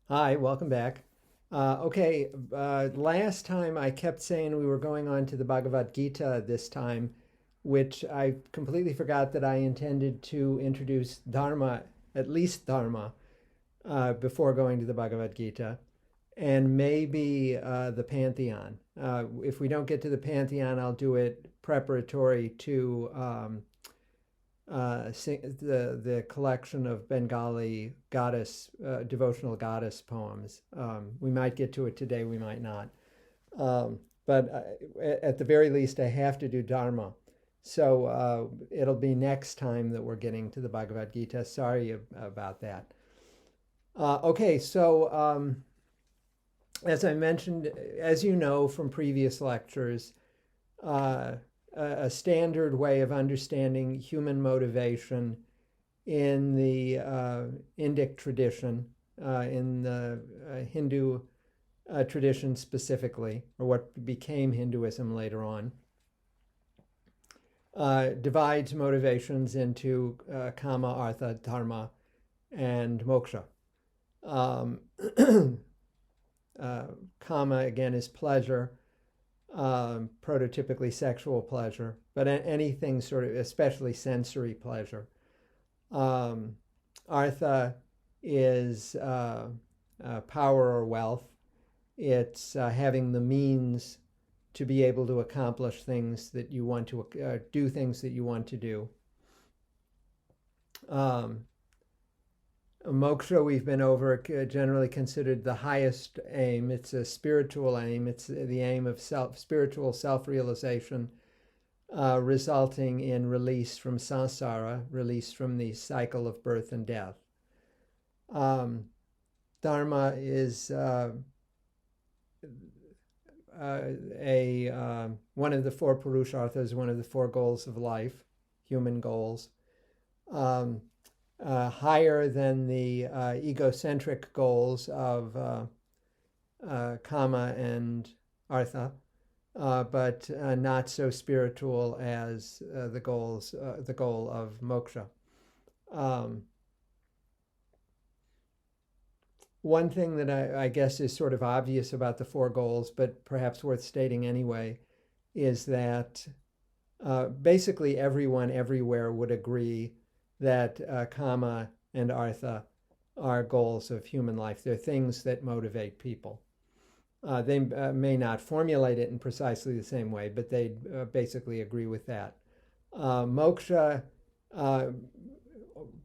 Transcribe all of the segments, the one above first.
Hi, welcome back. Last time I kept saying we were going on to the Bhagavad Gita this time, which I completely forgot that I intended to introduce Dharma, at least Dharma, before going to the Bhagavad Gita, and maybe the Pantheon. If we don't get to the Pantheon, I'll do it preparatory to the collection of Bengali goddess devotional goddess poems. We might get to it today, we might not. But at the very least, I have to do Dharma. So it'll be next time that we're getting to the Bhagavad Gita. Sorry about that. As I mentioned, as you know from previous lectures, uh, a standard way of understanding human motivation in the Indic tradition, in the Hindu tradition specifically, or what became Hinduism later on, divides motivations into kama, artha, dharma, and moksha. Um, Kama, again, is pleasure, prototypically sexual pleasure, but anything sort of, especially sensory pleasure. Um, Artha is power or wealth. It's having the means to be able to accomplish things that you want to do, things that you want to do. Um, Moksha, we've been over, generally considered the highest aim. It's a spiritual aim. It's the aim of spiritual self-realization, resulting in release from samsara, release from the cycle of birth and death. Dharma is one of the four purusharthas, one of the four goals of life, human goals. Higher than the egocentric goals of kama and artha, but not so spiritual as the goal of moksha. One thing that I guess is sort of obvious about the four goals, but perhaps worth stating anyway, is that basically everyone everywhere would agree that kama and artha are goals of human life. They're things that motivate people. They may not formulate it in precisely the same way, but they basically agree with that. Moksha,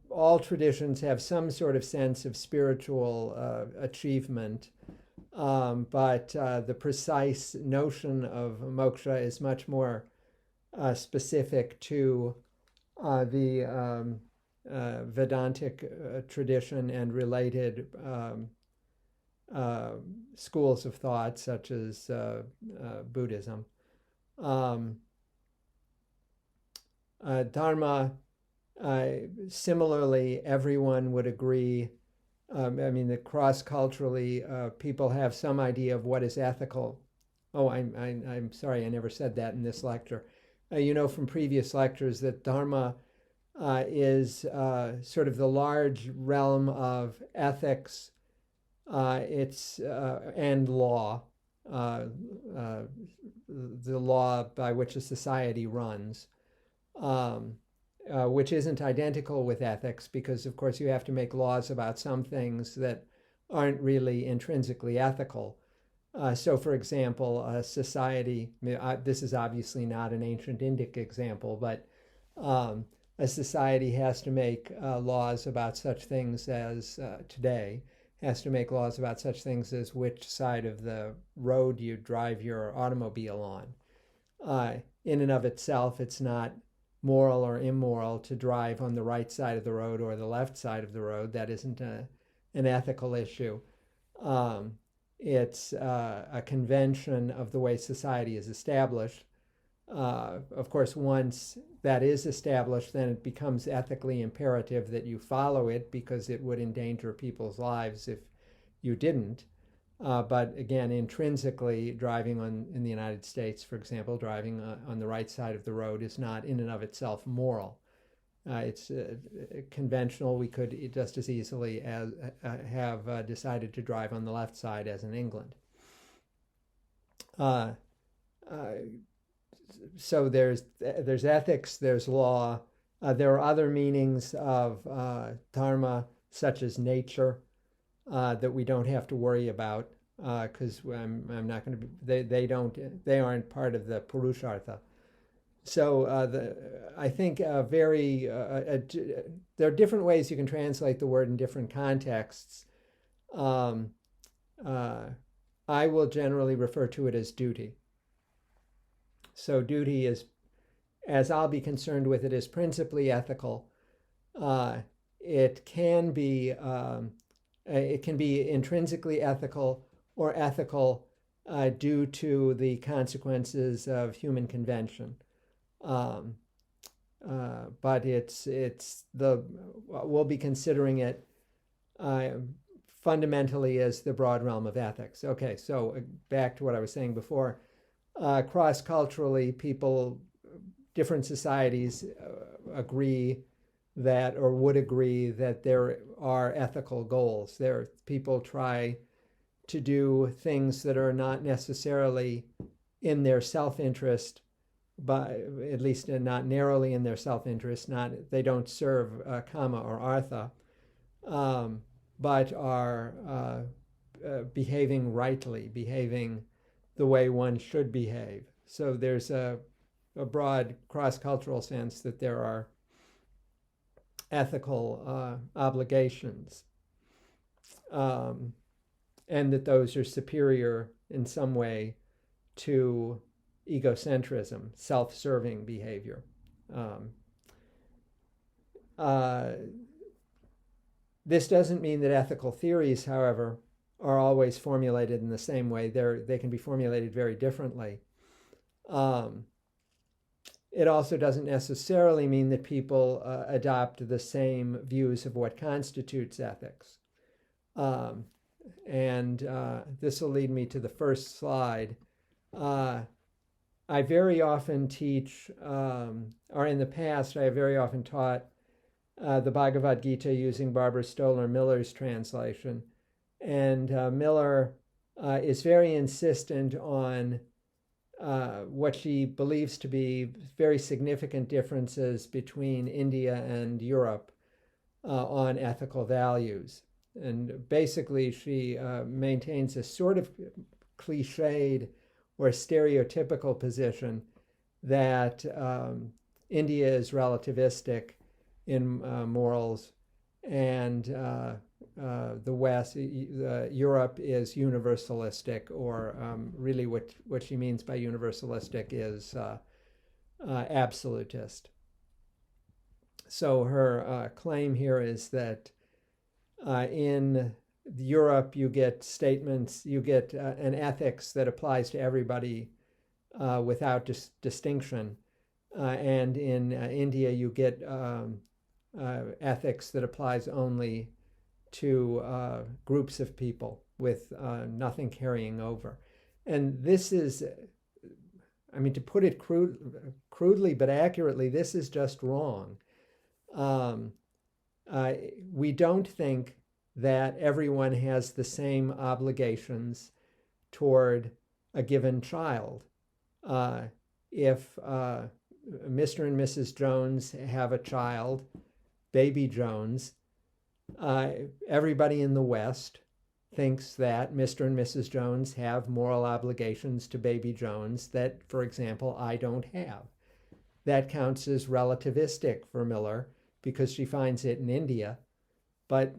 all traditions have some sort of sense of spiritual achievement, but the precise notion of moksha is much more specific to the Vedantic tradition and related schools of thought, such as Buddhism. Dharma, similarly, everyone would agree. That cross-culturally, people have some idea of what is ethical. Oh, I'm sorry, I never said that in this lecture. You know from previous lectures that Dharma is sort of the large realm of ethics, and law, the law by which a society runs, which isn't identical with ethics because, of course, you have to make laws about some things that aren't really intrinsically ethical. So, for example, a society, this is obviously not an ancient Indic example, but a society has to make laws about such things as today, has to make laws about such things as which side of the road you drive your automobile on. In and of itself, it's not moral or immoral to drive on the right side of the road or the left side of the road. That isn't an ethical issue. It's a convention of the way society is established. Of course, once that is established, then it becomes ethically imperative that you follow it because it would endanger people's lives if you didn't. But again, intrinsically, driving in the United States, for example, driving on the right side of the road is not in and of itself moral. It's conventional. We could just as easily as have decided to drive on the left side as in England. So there's ethics, there's law. There are other meanings of dharma, such as nature, that we don't have to worry about because I'm not going to be. They aren't part of the purushartha. So I think there are different ways you can translate the word in different contexts. I will generally refer to it as duty. So duty is, as I'll be concerned with it, is principally ethical. It can be intrinsically ethical or ethical due to the consequences of human convention. But we'll be considering it fundamentally as the broad realm of ethics. Okay, so back to what I was saying before. Cross-culturally, different societies agree that, or would agree that there are ethical goals. People try to do things that are not necessarily in their self-interest, but at least not narrowly in their self-interest. They don't serve kama or artha, but are behaving rightly, behaving the way one should behave. So there's a broad cross-cultural sense that there are ethical obligations, and that those are superior in some way to egocentrism, self-serving behavior. This doesn't mean that ethical theories, however, are always formulated in the same way. They can be formulated very differently. It also doesn't necessarily mean that people adopt the same views of what constitutes ethics. And this will lead me to the first slide. I very often teach, or in the past, I have very often taught the Bhagavad Gita using Barbara Stoler Miller's translation. And Miller is very insistent on what she believes to be very significant differences between India and Europe on ethical values. And basically, she maintains a sort of cliched or stereotypical position that India is relativistic in morals, and the West, Europe is universalistic, or really what she means by universalistic is absolutist. So her claim here is that in Europe you get an ethics that applies to everybody without distinction, and in India you get ethics that applies only to groups of people with nothing carrying over. And this is, to put it crudely but accurately, this is just wrong. We don't think that everyone has the same obligations toward a given child. If Mr. and Mrs. Jones have a child, baby Jones, everybody in the West thinks that Mr. and Mrs. Jones have moral obligations to baby Jones that, for example, I don't have. That counts as relativistic for Miller because she finds it in India, but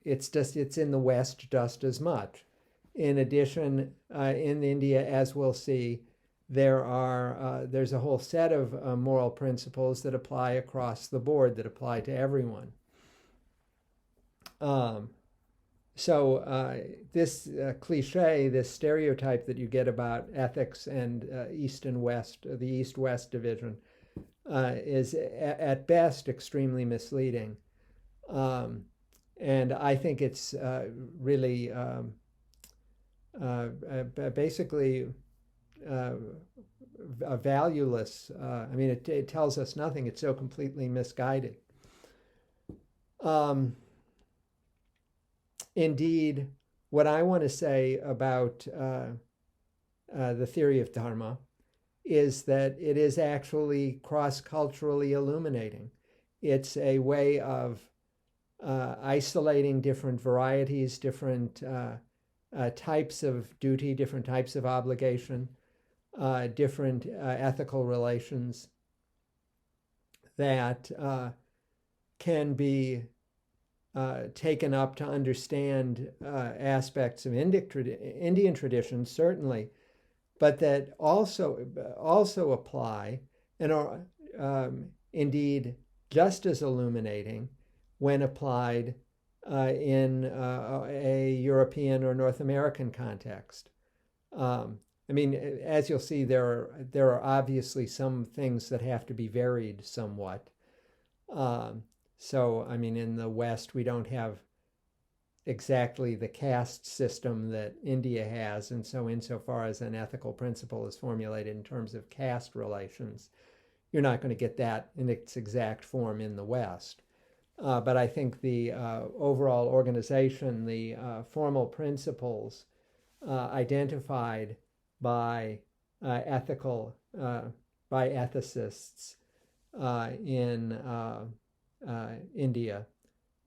it's in the West just as much. In addition, in India, as we'll see, there's a whole set of moral principles that apply across the board, that apply to everyone. This cliche, this stereotype that you get about ethics and East and West, the East-West division, is at best extremely misleading. And I think it's really basically valueless. I mean, it tells us nothing. It's so completely misguided. Indeed, what I want to say about the theory of Dharma is that it is actually cross-culturally illuminating. It's a way of isolating different varieties, different types of duty, different types of obligation, different ethical relations that can be taken up to understand aspects of Indian tradition, certainly, but that also apply and are indeed just as illuminating when applied in a European or North American context. I mean, as you'll see, there are obviously some things that have to be varied somewhat. So, I mean, in the West, we don't have exactly the caste system that India has, and so insofar as an ethical principle is formulated in terms of caste relations, you're not going to get that in its exact form in the West. But I think the overall organization, the formal principles identified by ethicists in India,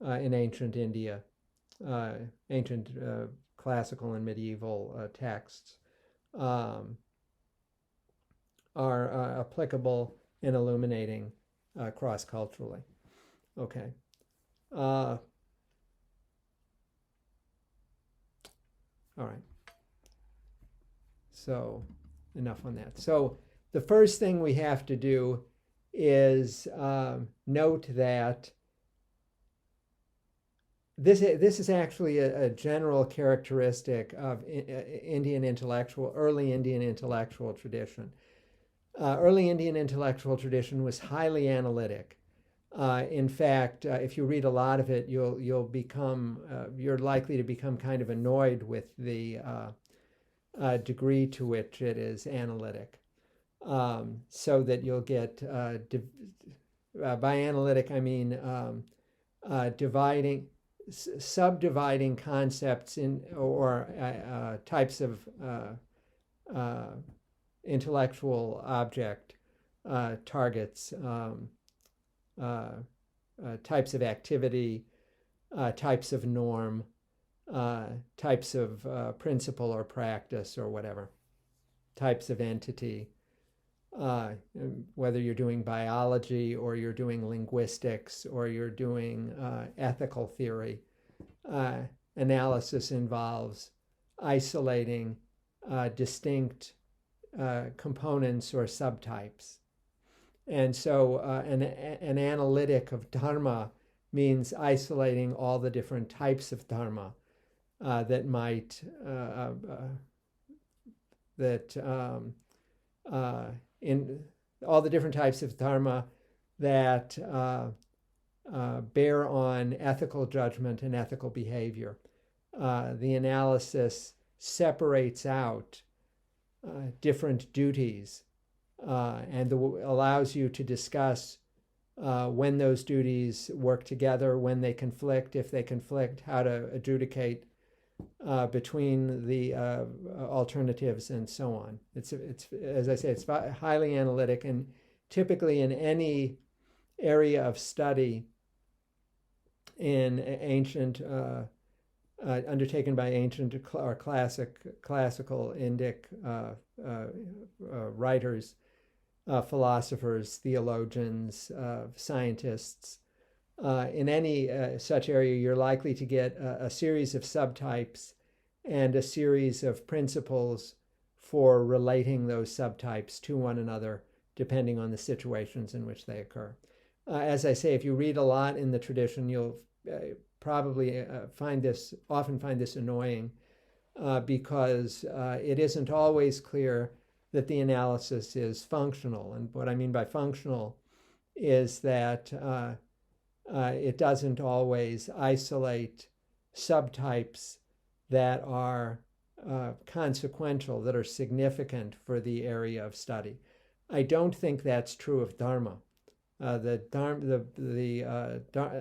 in ancient India, ancient classical and medieval texts, are applicable and illuminating cross-culturally. Okay. All right. So enough on that. So the first thing we have to do is note that this is actually a general characteristic of early Indian intellectual tradition. Early Indian intellectual tradition was highly analytic. In fact, if you read a lot of it, you're likely to become kind of annoyed with the degree to which it is analytic. So that you'll get, by analytic, I mean subdividing concepts or types of intellectual object targets, types of activity, types of norm, types of principle or practice or whatever, types of entity, whether you're doing biology or you're doing linguistics or you're doing ethical theory. Analysis involves isolating distinct components or subtypes. And so an analytic of Dharma means isolating all the different types of Dharma that might, in all the different types of Dharma that bear on ethical judgment and ethical behavior. The analysis separates out different duties and allows you to discuss when those duties work together, when they conflict, if they conflict, how to adjudicate between the alternatives and so on. It's as I say, it's highly analytic, and typically in any area of study in ancient undertaken by ancient or classical Indic writers, philosophers, theologians, scientists. In any such area, you're likely to get a series of subtypes and a series of principles for relating those subtypes to one another, depending on the situations in which they occur. As I say, if you read a lot in the tradition, you'll probably often find this annoying because it isn't always clear that the analysis is functional. And what I mean by functional is that it doesn't always isolate subtypes that are consequential, that are significant for the area of study. I don't think that's true of Dharma. The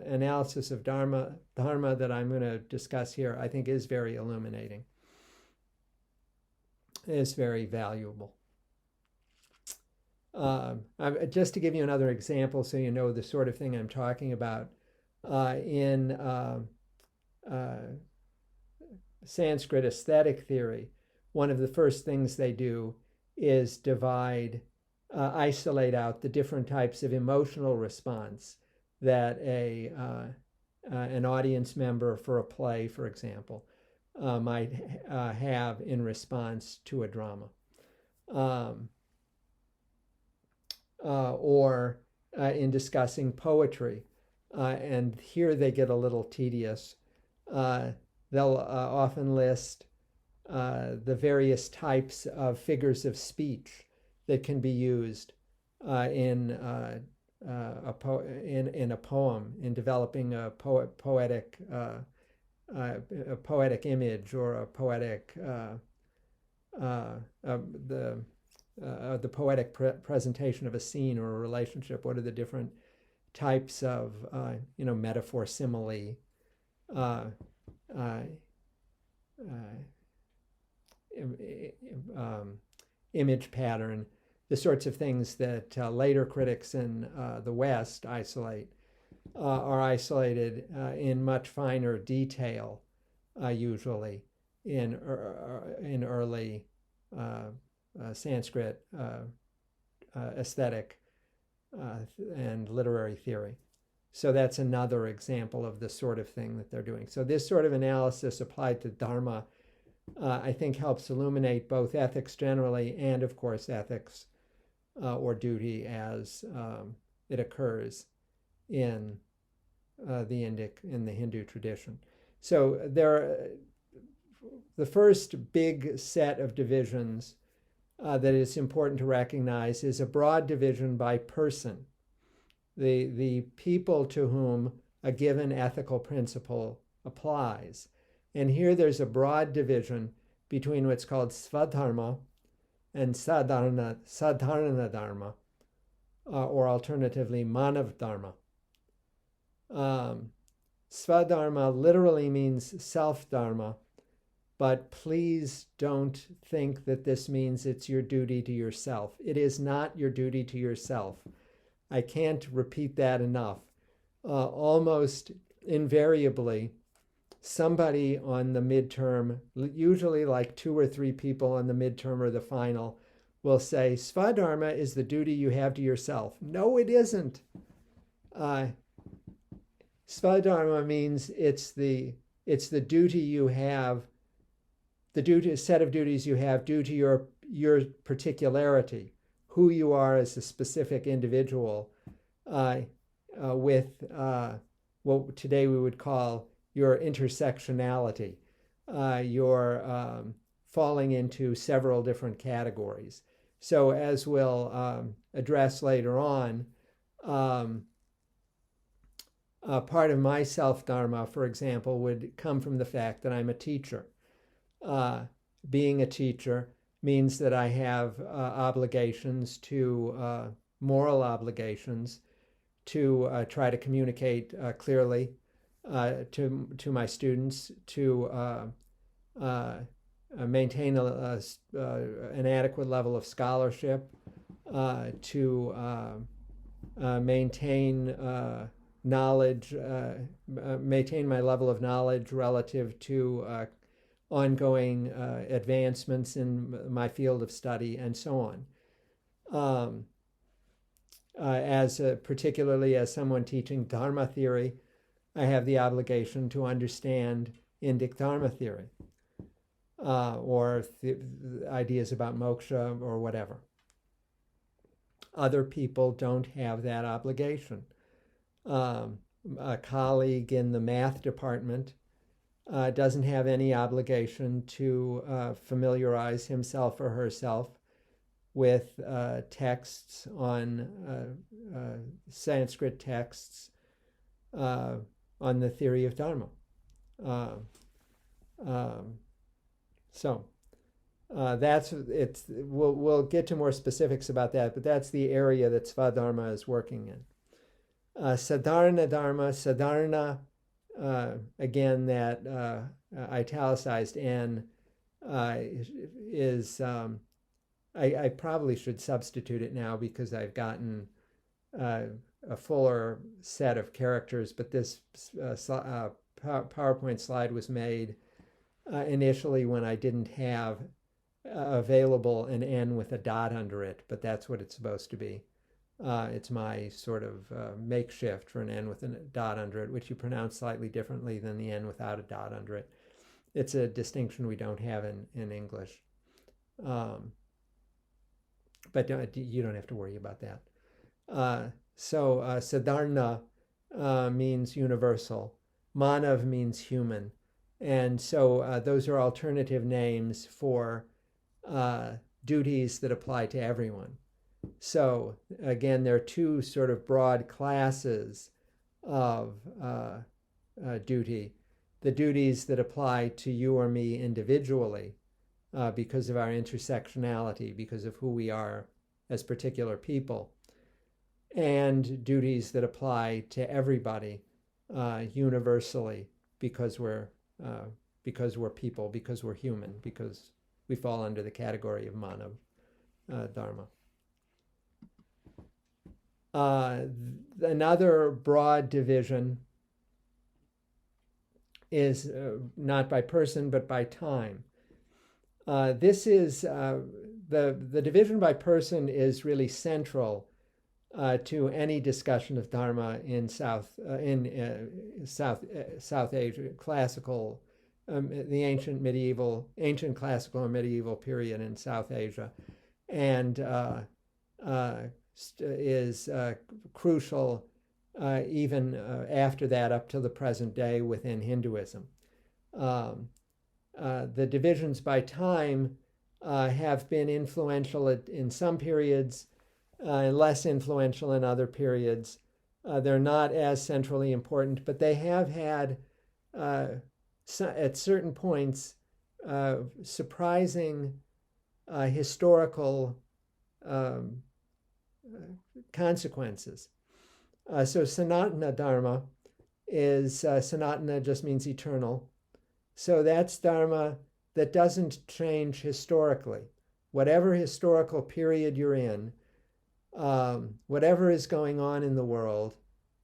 analysis of Dharma that I'm going to discuss here, I think, is very illuminating. Is very valuable. Just to give you another example, so you know the sort of thing I'm talking about, in Sanskrit aesthetic theory, one of the first things they do is isolate out the different types of emotional response that an audience member for a play, for example, might have in response to a drama. Or in discussing poetry. And here they get a little tedious. They'll often list the various types of figures of speech that can be used in a poem, in developing a poetic image, or a poetic the poetic presentation of a scene or a relationship. What are the different types of metaphor, simile, image pattern, the sorts of things that later critics in the West are isolated in much finer detail, usually in early Sanskrit aesthetic and literary theory. So that's another example of the sort of thing that they're doing. So this sort of analysis applied to Dharma, I think, helps illuminate both ethics generally and, of course, ethics or duty as it occurs in the Indic, in the Hindu tradition. So the first big set of divisions that is important to recognize is a broad division by person. The people to whom a given ethical principle applies. And here there's a broad division between what's called Svadharma and Sadharana Dharma, or alternatively Manav Dharma. Svadharma literally means self-dharma, but please don't think that this means it's your duty to yourself. It is not your duty to yourself. I can't repeat that enough. Almost invariably, somebody on the midterm, usually like 2 or 3 people on the midterm or the final, will say, Svadharma is the duty you have to yourself. No, it isn't. Svadharma means it's the duty you have, set of duties you have due to your particularity, who you are as a specific individual, with what today we would call your intersectionality, your falling into several different categories. So as we'll address later on, part of my self-dharma, for example, would come from the fact that I'm a teacher. Being a teacher means that I have obligations moral obligations to try to communicate clearly to my students, to maintain an adequate level of scholarship, to maintain knowledge, maintain my level of knowledge relative to ongoing advancements in my field of study, and so on. Particularly as someone teaching Dharma theory, I have the obligation to understand Indic Dharma theory, or ideas about moksha or whatever. Other people don't have that obligation. A colleague in the math department doesn't have any obligation to familiarize himself or herself with texts on Sanskrit texts on the theory of Dharma. So That's it's. We'll get to more specifics about that, but that's the area that Svadharma is working in. Sadharna Dharma, Sadharna, again, that italicized N is, I probably should substitute it now because I've gotten a fuller set of characters, but this PowerPoint slide was made initially when I didn't have available an N with a dot under it, but that's what it's supposed to be. It's my sort of makeshift for an N with a dot under it, which you pronounce slightly differently than the N without a dot under it. It's a distinction we don't have in English. But you don't have to worry about that. So Sadharna means universal. Manav means human. And so those are alternative names for duties that apply to everyone. So again, there are two sort of broad classes of duty. The duties that apply to you or me individually because of our intersectionality, because of who we are as particular people, and duties that apply to everybody universally because we're people, because we're human, because we fall under the category of Manav Dharma. Another broad division is not by person, but by time. This is the division by person is really central to any discussion of Dharma in South Asia, classical, the ancient classical or medieval period in South Asia, and is crucial even after that up to the present day within Hinduism. The divisions by time have been influential in some periods, less influential in other periods. They're not as centrally important, but they have had, at certain points, surprising historical consequences. So Sanatana Dharma is, Sanatana just means eternal. So that's Dharma that doesn't change historically. Whatever historical period you're in, whatever is going on in the world,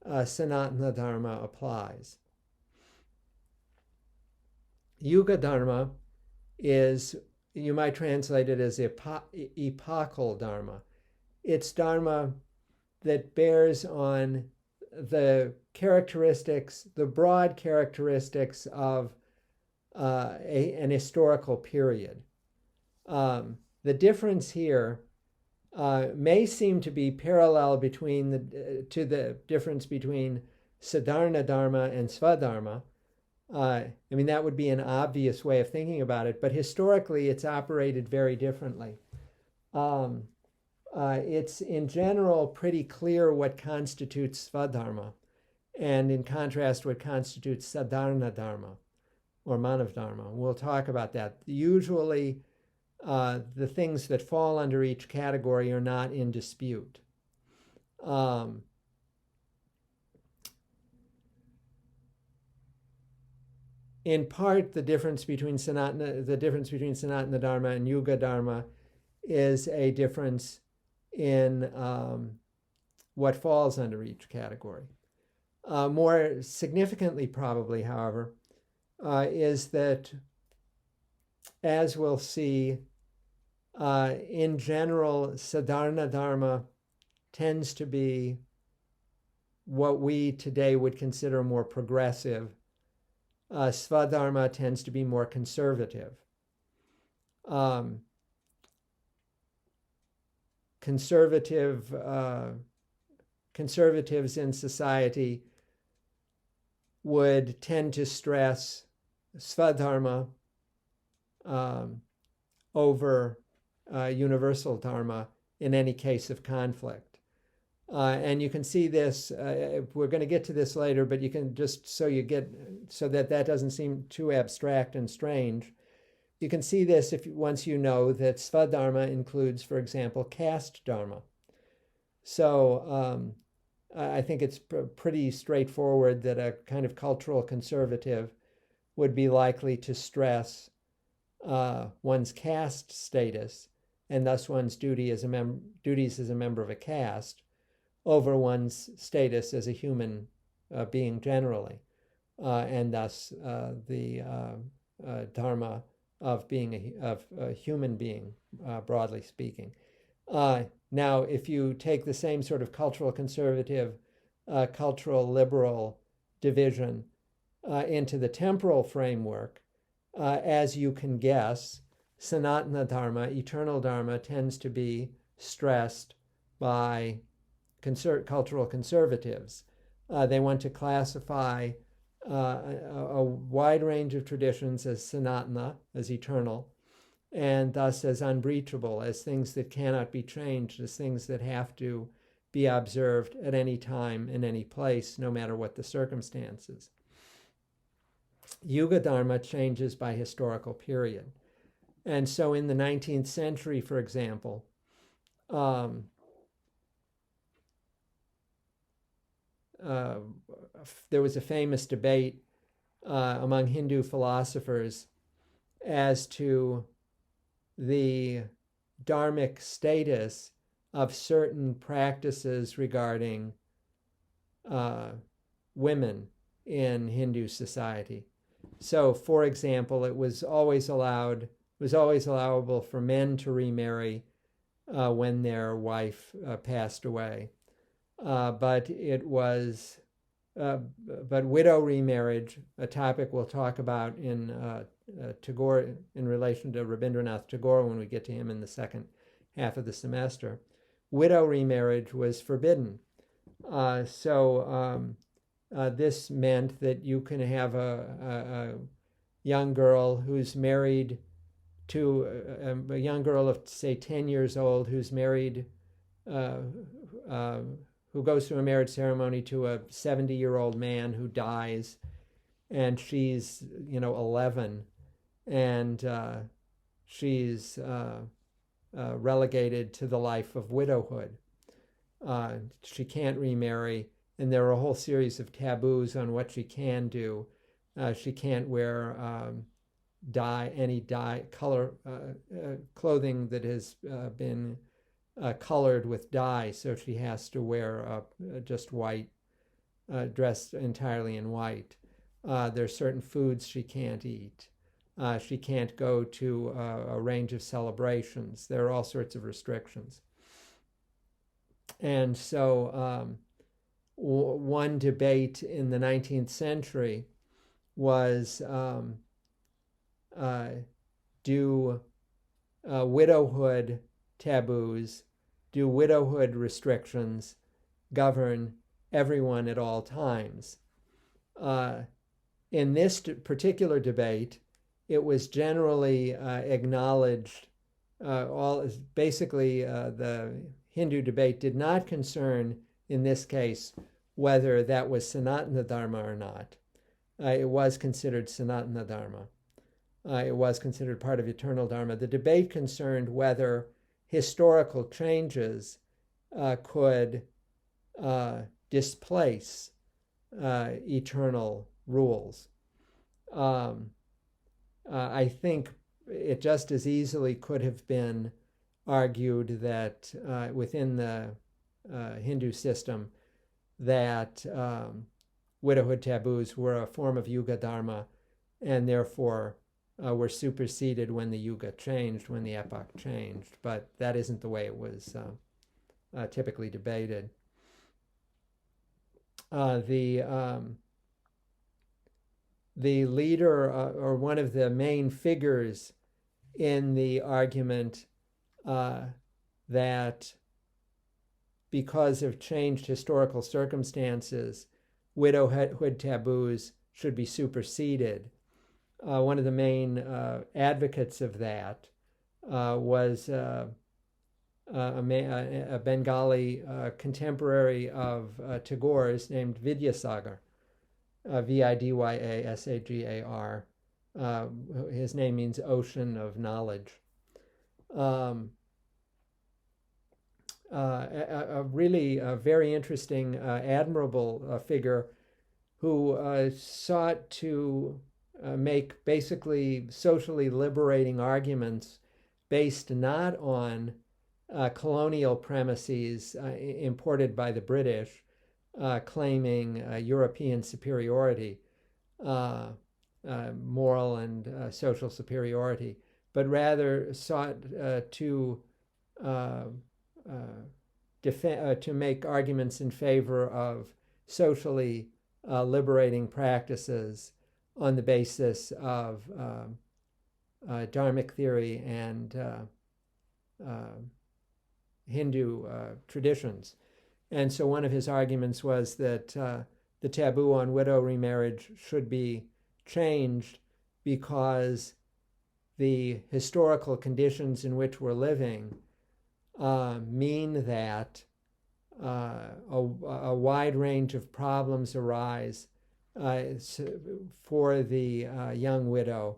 Sanatana Dharma applies. Yuga Dharma is, you might translate it as epochal Dharma. It's Dharma that bears on the characteristics, the broad characteristics of an historical period. The difference here may seem to be parallel between the difference between Sadharna Dharma and Svadharma. I mean, that would be an obvious way of thinking about it, but historically it's operated very differently. It's in general pretty clear what constitutes Svadharma, and in contrast, what constitutes Sadharna Dharma or Manav Dharma. We'll talk about that. Usually, the things that fall under each category are not in dispute. In part, the difference between Sanatana Dharma and Yuga Dharma is a difference in what falls under each category. More significantly, probably, however, is that, as we'll see, in general, Sadharna Dharma tends to be what we today would consider more progressive. Svadharma tends to be more conservative. Conservatives in society would tend to stress Svadharma over universal Dharma in any case of conflict. And you can see this, we're going to get to this later, but you can just, so that doesn't seem too abstract and strange, you can see this once you know that Svadharma includes, for example, caste dharma. So I think it's pretty straightforward that a kind of cultural conservative would be likely to stress one's caste status and thus one's duties as a member of a caste over one's status as a human being generally, and thus the dharma of being a human being, broadly speaking. Now, if you take the same sort of cultural conservative, cultural liberal division into the temporal framework, as you can guess, Sanatana Dharma, eternal Dharma, tends to be stressed by cultural conservatives. They want to classify a wide range of traditions as Sanatana, as eternal, and thus as unbreachable, as things that cannot be changed, as things that have to be observed at any time, in any place, no matter what the circumstances. Yuga Dharma changes by historical period. And so in the 19th century, for example, there was a famous debate among Hindu philosophers as to the dharmic status of certain practices regarding women in Hindu society. So, for example, it was always allowable for men to remarry when their wife passed away. But widow remarriage, a topic we'll talk about in Tagore, in relation to Rabindranath Tagore when we get to him in the second half of the semester. Widow remarriage was forbidden. This meant that you can have a young girl who's married to a young girl of, say, 10 years old who's married, who goes through a marriage ceremony to a 70-year-old man who dies, and she's 11, and she's relegated to the life of widowhood. She can't remarry, and there are a whole series of taboos on what she can do. She can't wear clothing that has been colored with dye, so she has to wear just white, dressed entirely in white. There's certain foods she can't eat. She can't go to a range of celebrations. There are all sorts of restrictions. And so one debate in the 19th century was, do widowhood taboos, do widowhood restrictions govern everyone at all times? In this particular debate, it was generally acknowledged, the Hindu debate did not concern, in this case, whether that was Sanatana Dharma or not. It was considered Sanatana Dharma. It was considered part of eternal Dharma. The debate concerned whether historical changes could displace eternal rules. I think it just as easily could have been argued that within the Hindu system that widowhood taboos were a form of Yuga Dharma and therefore were superseded when the Yuga changed, when the epoch changed. But that isn't the way it was typically debated. The leader or one of the main figures in the argument that because of changed historical circumstances, widowhood taboos should be superseded. One of the main advocates of that was a Bengali contemporary of Tagore's named Vidyasagar, Vidyasagar. his name means ocean of knowledge. Um, a really very interesting, admirable figure who sought to make basically socially liberating arguments based not on colonial premises imported by the British, claiming European superiority, moral and social superiority, but rather sought to to make arguments in favor of socially liberating practices on the basis of Dharmic theory and Hindu traditions. And so one of his arguments was that the taboo on widow remarriage should be changed because the historical conditions in which we're living mean that a wide range of problems arise for the young widow.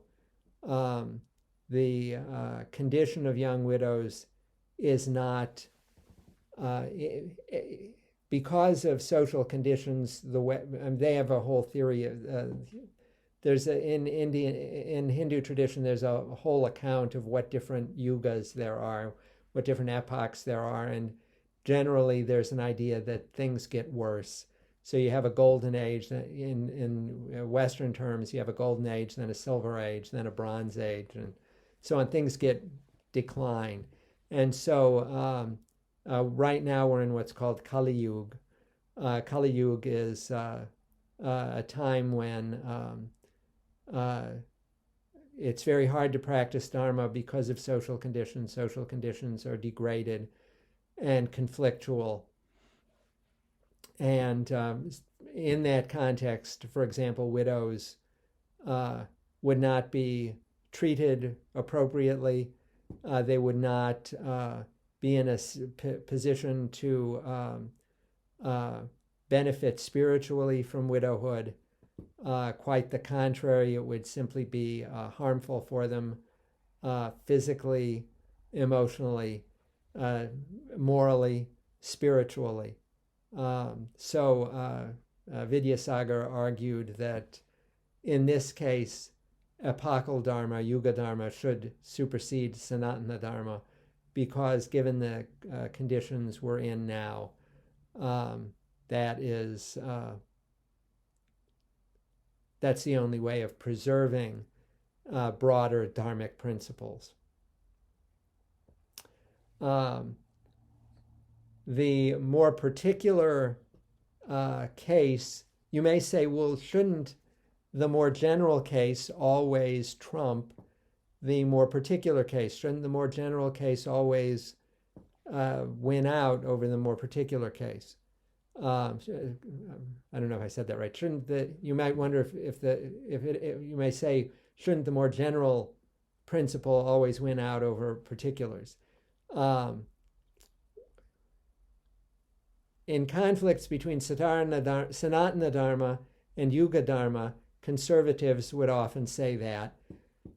The condition of young widows is not, because of social conditions, they have a whole theory of, in Hindu tradition, there's a whole account of what different yugas there are, what different epochs there are, and generally there's an idea that things get worse. So you have a golden age, in Western terms, you have a golden age, then a silver age, then a bronze age, and so on. Things get decline. And so right now we're in what's called Kali Yuga. Kali Yuga is a time when it's very hard to practice Dharma because of social conditions. Social conditions are degraded and conflictual. And in that context, for example, widows would not be treated appropriately. They would not be in a position to benefit spiritually from widowhood. Quite the contrary, it would simply be harmful for them physically, emotionally, morally, spiritually. So Vidyasagar argued that in this case, epochal Dharma, Yuga Dharma, should supersede Sanatana Dharma because given the conditions we're in now, that is that's the only way of preserving broader dharmic principles. The more particular case, you may say, well, shouldn't the more general case always trump the more particular case? Shouldn't the more general case always win out over the more particular case? I don't know if I said that right. Shouldn't you might wonder if you may say, shouldn't the more general principle always win out over particulars? In conflicts between Sanatana Dharma and Yuga Dharma, conservatives would often say that,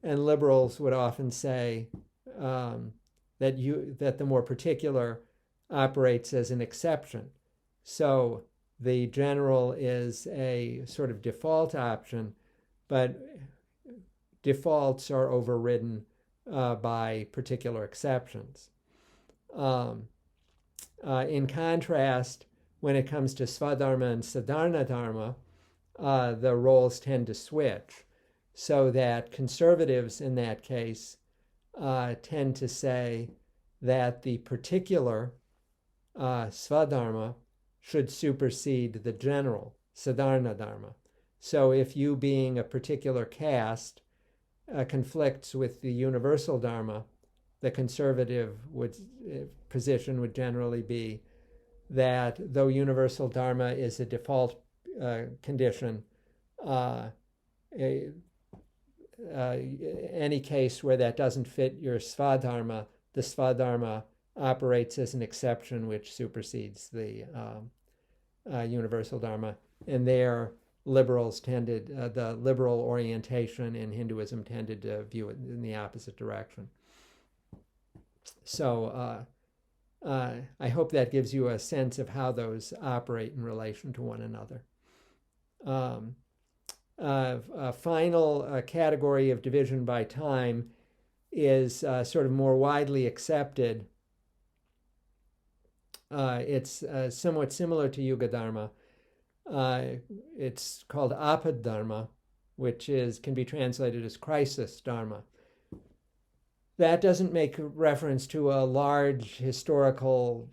and liberals would often say that the more particular operates as an exception. So the general is a sort of default option, but defaults are overridden by particular exceptions. In contrast, when it comes to Svadharma and Sadharana Dharma, the roles tend to switch, so that conservatives in that case tend to say that the particular Svadharma should supersede the general Sadharana Dharma. So if you being a particular caste conflicts with the universal Dharma, the conservative position would generally be that though universal Dharma is a default condition, any case where that doesn't fit your Svadharma, the Svadharma operates as an exception which supersedes the universal Dharma. And there the liberal orientation in Hinduism tended to view it in the opposite direction. So I hope that gives you a sense of how those operate in relation to one another. A final category of division by time is sort of more widely accepted. It's somewhat similar to Yuga Dharma. It's called Apad Dharma, which can be translated as crisis Dharma. That doesn't make reference to a large historical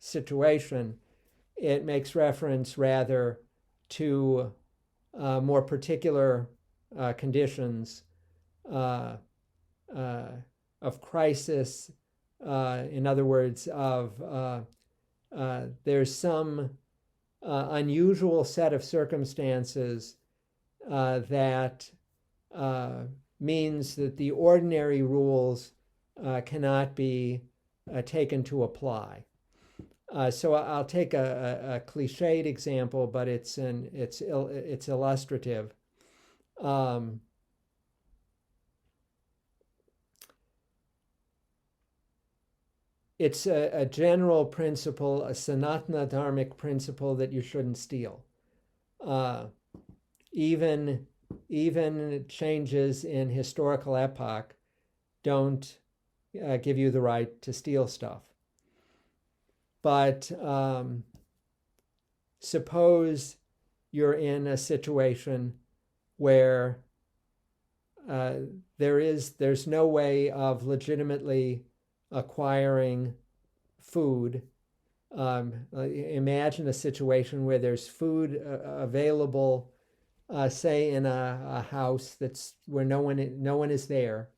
situation. It makes reference rather to more particular conditions of crisis. In other words, there's some unusual set of circumstances that means that the ordinary rules cannot be taken to apply. So I'll take a cliched example, but it's illustrative. It's a general principle, a Sanatana Dharmic principle, that you shouldn't steal. Even changes in historical epoch don't give you the right to steal stuff. But suppose you're in a situation where there's no way of legitimately acquiring food. Imagine a situation where there's food available, say in a house where no one is there.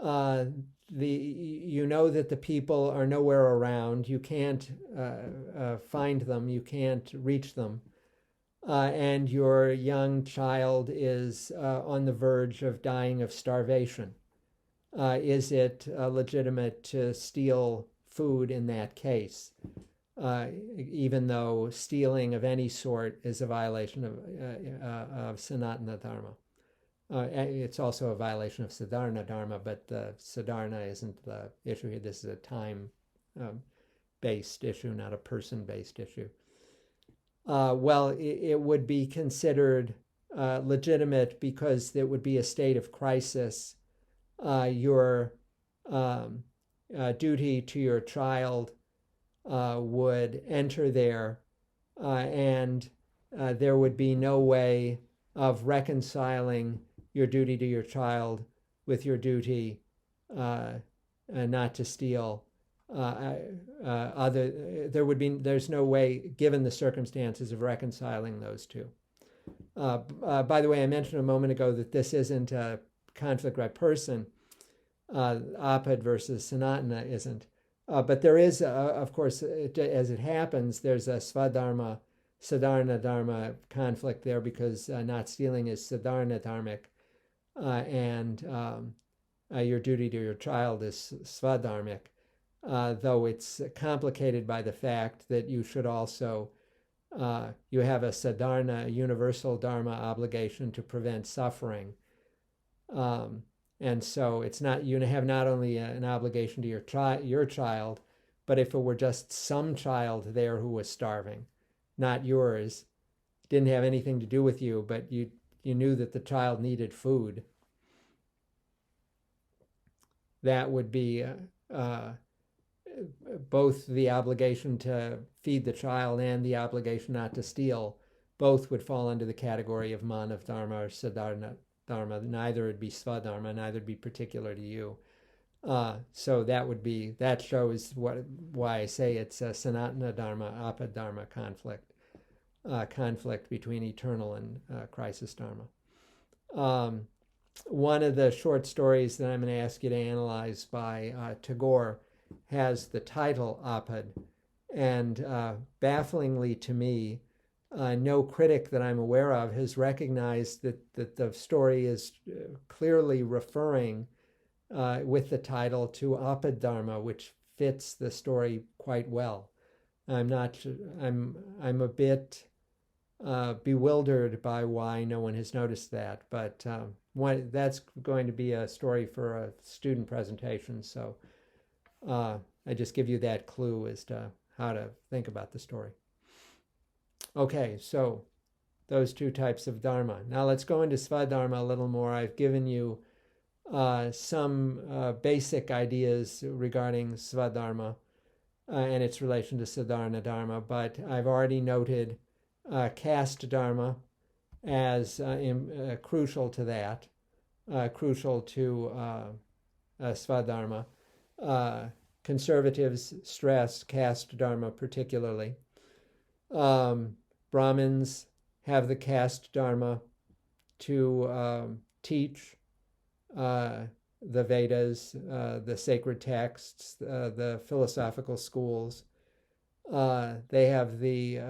You know that the people are nowhere around. You can't find them. You can't reach them. And your young child is on the verge of dying of starvation. Is it legitimate to steal food in that case, even though stealing of any sort is a violation of Sanatana Dharma? It's also a violation of Sadharana Dharma, but the Sadharana isn't the issue here. This is a time-based issue, not a person-based issue. Well, it would be considered legitimate because it would be a state of crisis. Your duty to your child would enter there, and there would be no way of reconciling your duty to your child with your duty not to steal. There's no way, given the circumstances, of reconciling those two. By the way, I mentioned a moment ago that this isn't a conflict by person. Apad versus Sanatana isn't. But there is, of course, as it happens, there's a Svadharma, Sadharana Dharma conflict there, because not stealing is Sadharana Dharmic, and your duty to your child is Svadharmic, though it's complicated by the fact that you should also, you have a Sadharana, universal Dharma obligation to prevent suffering. And so it's not, you have not only an obligation to your child, but if it were just some child there who was starving, not yours, didn't have anything to do with you, but you knew that the child needed food, that would be both the obligation to feed the child and the obligation not to steal, both would fall under the category of Manav Dharma or Sadharana Dharma. Neither would be Svadharma, neither would be particular to you. So that shows why I say it's a Sanatana Dharma, Apad Dharma conflict between eternal and crisis Dharma. One of the short stories that I'm going to ask you to analyze by Tagore has the title Apad, and bafflingly to me, no critic that I'm aware of has recognized that the story is clearly referring with the title to Apad Dharma, which fits the story quite well. I'm a bit bewildered by why no one has noticed that. But that's going to be a story for a student presentation. So I just give you that clue as to how to think about the story. Okay, so those two types of Dharma. Now let's go into Svadharma a little more. I've given you some basic ideas regarding Svadharma and its relation to Sadharana Dharma, but I've already noted caste Dharma as crucial to that, crucial to Svadharma. Conservatives stress caste Dharma particularly. Brahmins have the caste Dharma to teach the Vedas, the sacred texts, the philosophical schools. They have the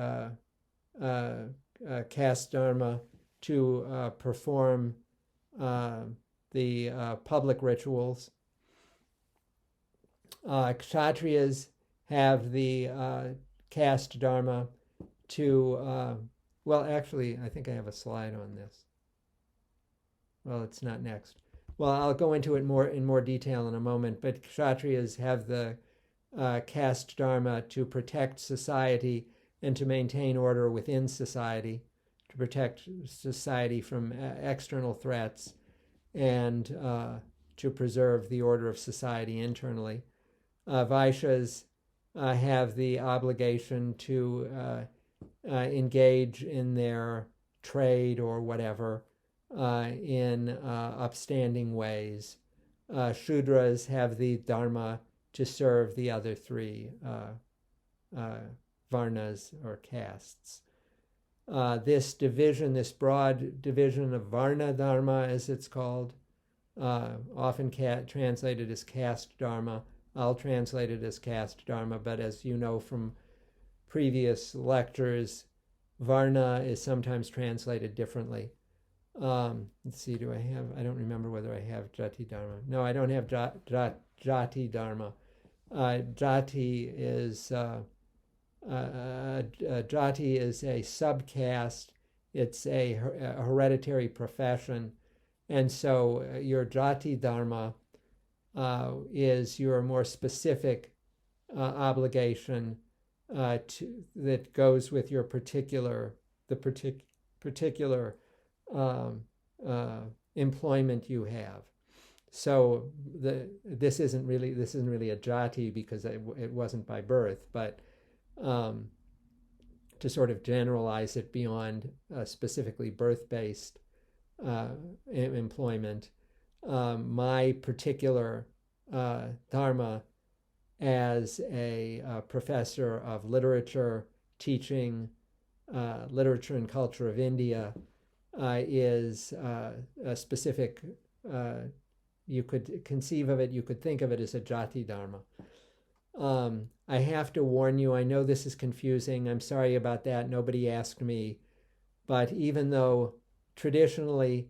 caste Dharma to perform the public rituals. Kshatriyas have the caste Dharma to, well, actually, I think I have a slide on this. Well, it's not next. Well, I'll go into it in more detail in a moment, but Kshatriyas have the caste Dharma to protect society and to maintain order within society, to protect society from external threats, and to preserve the order of society internally. Vaishyas have the obligation to engage in their trade or whatever in upstanding ways. Shudras have the Dharma to serve the other three varnas or castes. This division, this broad division of Varna Dharma, as it's called, often translated as caste Dharma. I'll translate it as caste Dharma, but as you know from previous lectures, Varna is sometimes translated differently. Let's see, I don't remember whether I have Jati Dharma. No, I don't have Jati Dharma. Jati is a subcaste. It's a hereditary profession. And so your Jati Dharma is your more specific obligation that goes with your particular employment you have. So this isn't really a jati because it wasn't by birth, but to sort of generalize it beyond specifically birth-based employment. My particular dharma as a professor of literature, teaching literature and culture of India, is a specific, you could conceive of it, you could think of it as a jati dharma. I have to warn you, I know this is confusing, I'm sorry about that, nobody asked me, but even though traditionally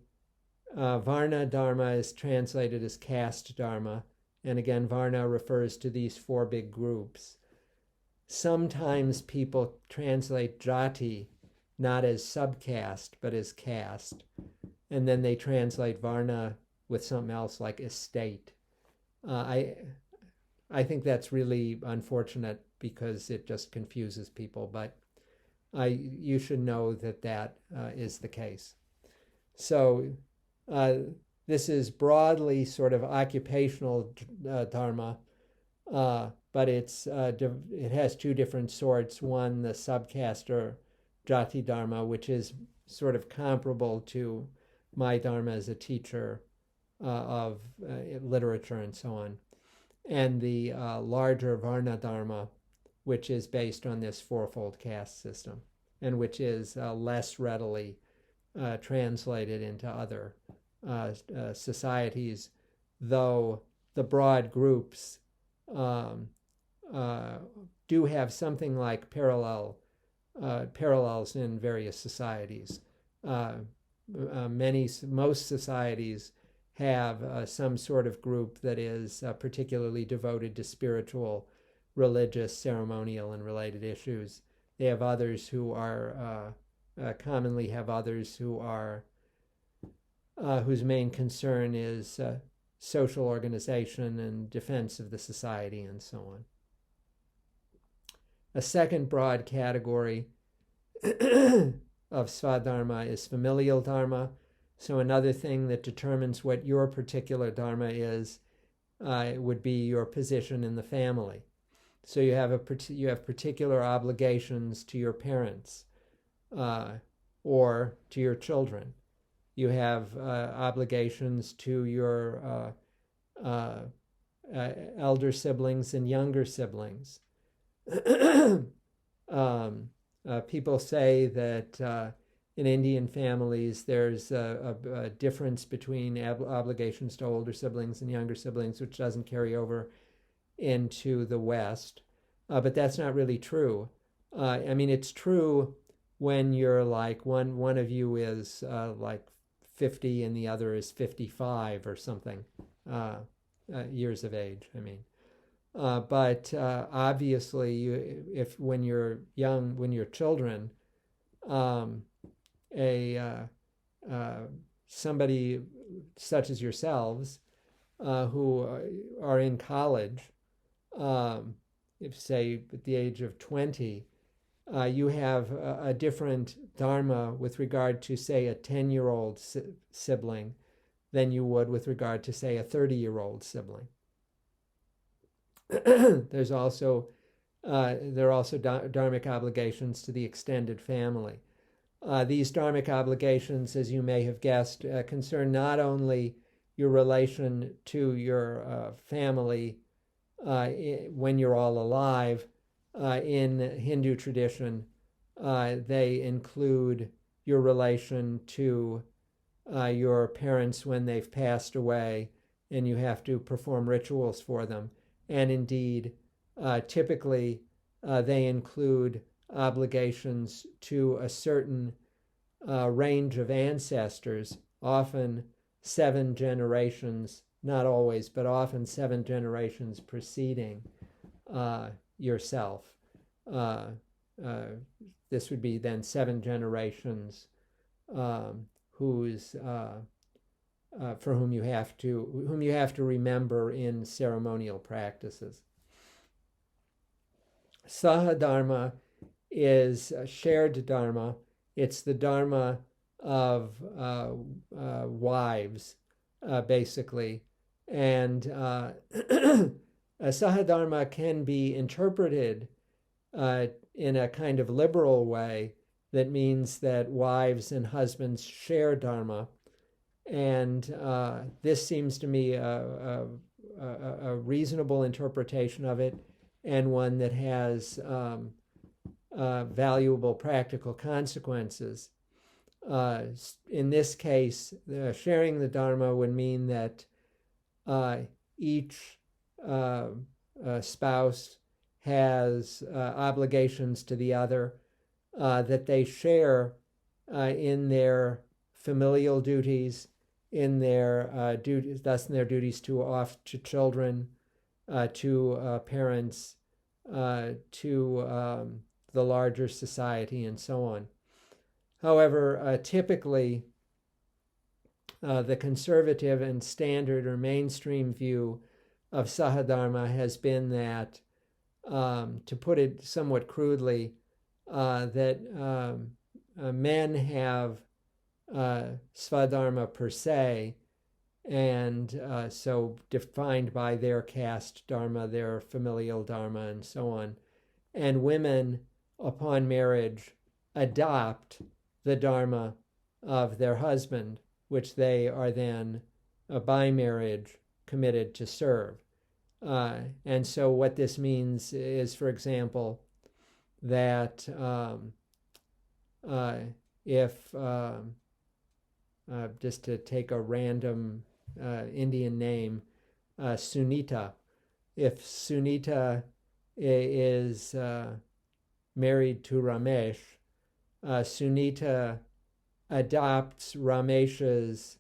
Varna Dharma is translated as caste Dharma, and again, Varna refers to these four big groups. Sometimes people translate jati not as subcaste, but as caste. And then they translate Varna with something else like estate. I think that's really unfortunate because it just confuses people, but you should know that is the case. So this is broadly sort of occupational dharma, but it has two different sorts. One, the subcaste or jati dharma, which is sort of comparable to my dharma as a teacher of literature and so on, and the larger varna dharma, which is based on this fourfold caste system, and which is less readily translated into other societies, though the broad groups do have something like parallels in various societies. Most societies have some sort of group that is particularly devoted to spiritual, religious, ceremonial, and related issues. They have others who are commonly have others who are whose main concern is social organization and defense of the society and so on. A second broad category of Svadharma is familial dharma. So another thing that determines what your particular dharma is would be your position in the family. So you have particular obligations to your parents or to your children. You have obligations to your elder siblings and younger siblings. People say that in Indian families there's a difference between obligations to older siblings and younger siblings, which doesn't carry over into the West. But that's not really true. I mean, it's true when you're like one of you is like 50 and the other is 55 or something years of age. I mean, but obviously, when you're young, when you're children, somebody such as yourselves who are in college, if say at the age of 20, you have a different dharma with regard to, say, a 10-year-old sibling than you would with regard to, say, a 30-year-old sibling. There are also dharmic obligations to the extended family. These dharmic obligations, as you may have guessed, concern not only your relation to your family when you're all alive. In Hindu tradition, they include your relation to your parents when they've passed away, and you have to perform rituals for them. And indeed, typically, they include obligations to a certain range of ancestors, often 7 generations, not always, but often 7 generations preceding yourself. This would be then 7 generations for whom you have to remember in ceremonial practices. Sahadharma is shared dharma. It's the dharma of wives, basically, and Sahadharma can be interpreted in a kind of liberal way that means that wives and husbands share dharma. And this seems to me a reasonable interpretation of it, and one that has valuable practical consequences. In this case, sharing the dharma would mean that each spouse has obligations to the other, that they share in their familial duties, in their duties, thus in their duties to children, to parents, to the larger society, and so on. However, typically, the conservative and standard or mainstream view of Sahadharma has been that, to put it somewhat crudely, that men have Svadharma per se, and so defined by their caste dharma, their familial dharma, and so on. And women, upon marriage, adopt the dharma of their husband, which they are then, by marriage, committed to serve. And so what this means is, for example, that if, just to take a random Indian name, Sunita, if Sunita is married to Ramesh, Sunita adopts Ramesh's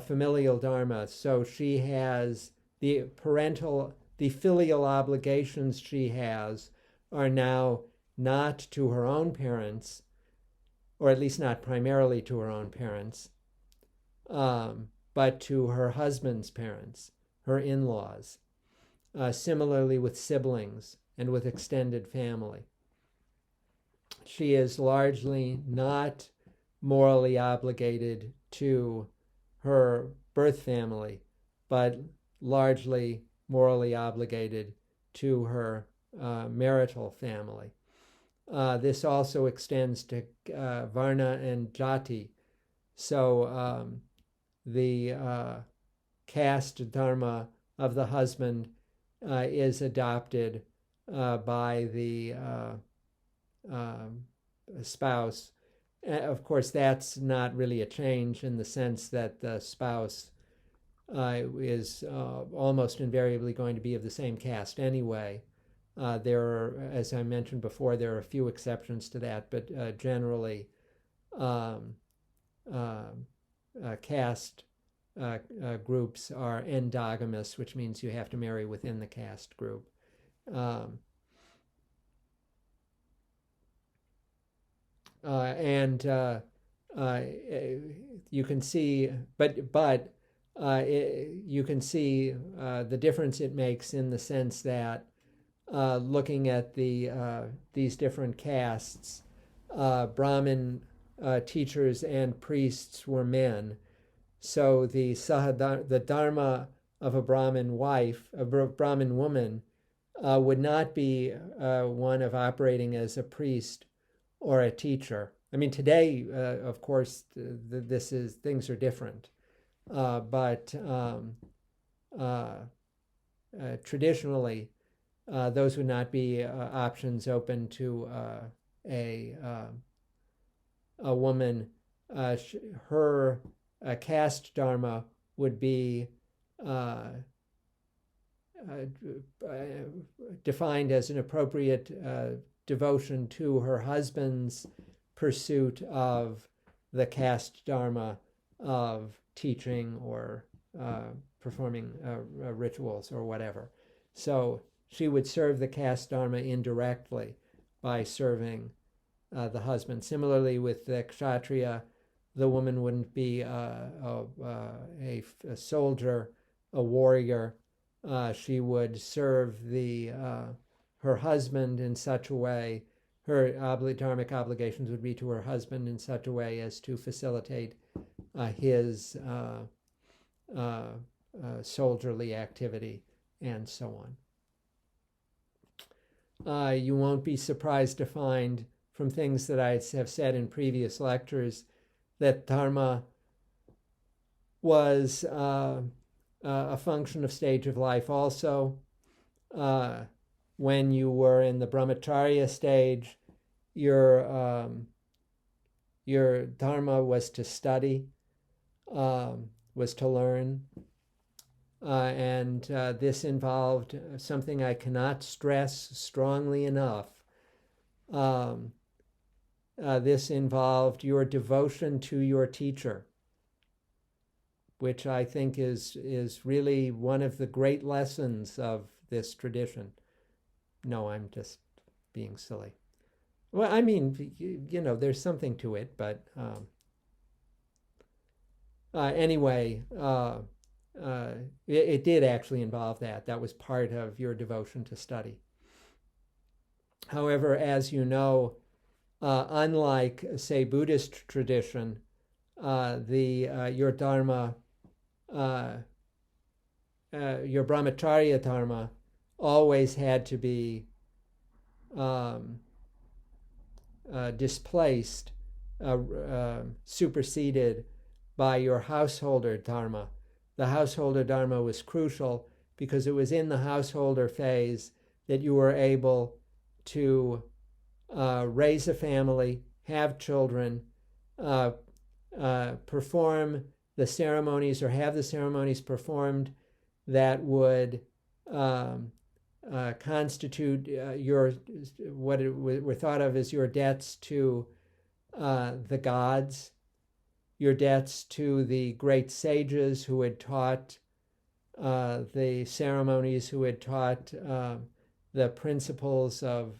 familial dharma. So she has the filial obligations she has are now not to her own parents, or at least not primarily to her own parents, but to her husband's parents, her in-laws. Similarly with siblings and with extended family. She is largely not morally obligated to her birth family, but largely morally obligated to her marital family. This also extends to Varna and Jati. So the caste dharma of the husband is adopted by the spouse. Of course, that's not really a change in the sense that the spouse is almost invariably going to be of the same caste anyway. There are, as I mentioned before, there are a few exceptions to that, but generally caste groups are endogamous, which means you have to marry within the caste group. And you can see, you can see the difference it makes in the sense that looking at these different castes, Brahmin teachers and priests were men. So the dharma of a Brahmin wife, a Brahmin woman, would not be one of operating as a priest or a teacher. I mean, today, of course, things are different, but traditionally, those would not be options open to a woman. Her caste dharma would be defined as an appropriate devotion to her husband's pursuit of the caste dharma of teaching or performing rituals or whatever. So she would serve the caste dharma indirectly by serving the husband. Similarly, with the kshatriya, the woman wouldn't be a soldier, a warrior. She would serve her husband in such a way, her dharmic obligations would be to her husband in such a way as to facilitate his soldierly activity, and so on. You won't be surprised to find from things that I have said in previous lectures that dharma was a function of stage of life also. When you were in the brahmacharya stage, your dharma was to study, was to learn. And this involved something I cannot stress strongly enough. This involved your devotion to your teacher, which I think is really one of the great lessons of this tradition. No, I'm just being silly. Well, I mean, there's something to it, but anyway, it did actually involve that. That was part of your devotion to study. However, as you know, unlike, say, Buddhist tradition, your dharma, your brahmacharya dharma, always had to be displaced, superseded by your householder dharma. The householder dharma was crucial because it was in the householder phase that you were able to raise a family, have children, perform the ceremonies or have the ceremonies performed that would constitute what were thought of as your debts to the gods, your debts to the great sages who had taught the ceremonies, who had taught the principles of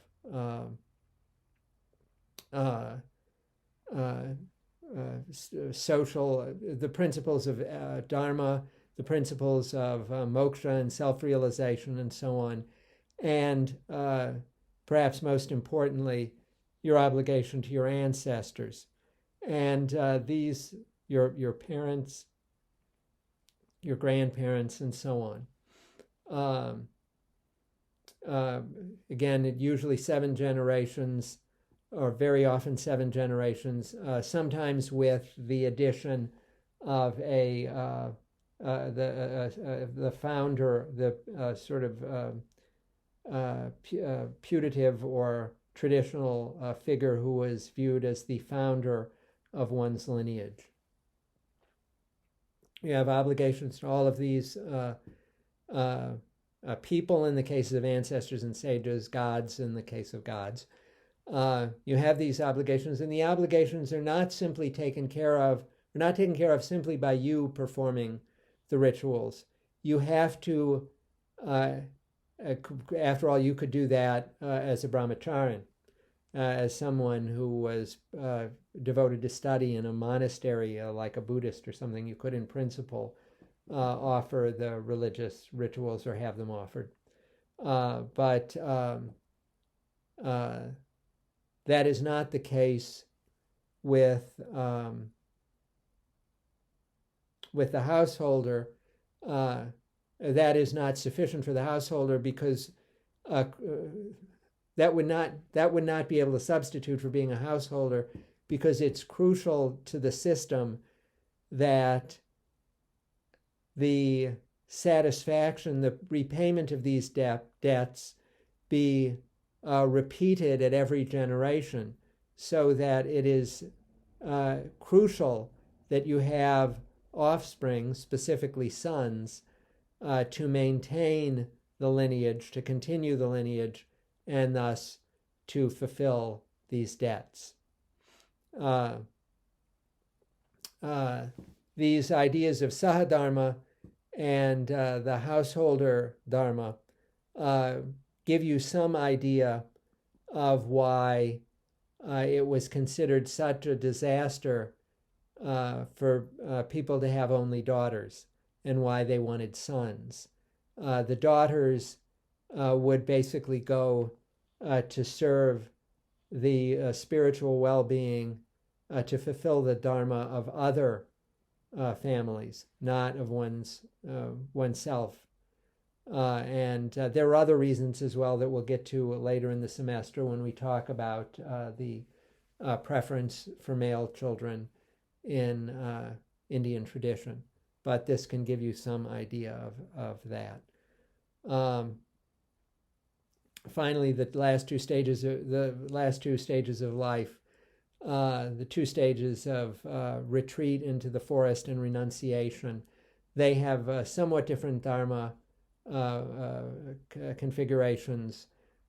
social, the principles of Dharma, the principles of moksha and self-realization and so on, and perhaps most importantly, your obligation to your ancestors. And these, your parents, your grandparents, and so on. Again, usually 7 generations, or very often 7 generations, sometimes with the addition of the founder, the sort of putative or traditional figure who was viewed as the founder of one's lineage. You have obligations to all of these people in the cases of ancestors and sages, gods in the case of gods. You have these obligations, and the obligations are not simply taken care of, simply by you performing the rituals. You have to, after all, you could do that as a brahmacharin, as someone who was devoted to study in a monastery, like a Buddhist or something. You could, in principle, offer the religious rituals or have them offered. But that is not the case with the householder. That is not sufficient for the householder, because that would not be able to substitute for being a householder, because it's crucial to the system that the satisfaction, the repayment of these debts be repeated at every generation, so that it is crucial that you have offspring, specifically sons, to maintain the lineage, to continue the lineage, and thus to fulfill these debts. These ideas of Sahadharma and the householder Dharma give you some idea of why it was considered such a disaster for people to have only daughters, and why they wanted sons. The daughters would basically go to serve the spiritual well-being, to fulfill the dharma of other families, not of oneself. And there are other reasons as well that we'll get to later in the semester when we talk about the preference for male children in Indian tradition. But this can give you some idea of that. Finally, the last two stages of life, the 2 stages of retreat into the forest and renunciation, they have somewhat different dharma configurations,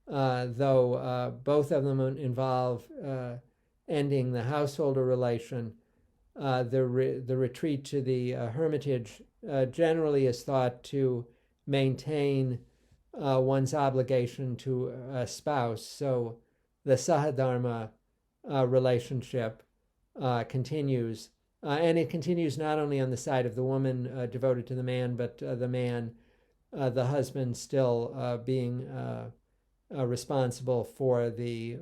though both of them involve ending the householder relation. The retreat to the hermitage generally is thought to maintain one's obligation to a spouse. So the Sahadharma relationship continues. And it continues not only on the side of the woman devoted to the man, but the man, the husband, still being responsible for the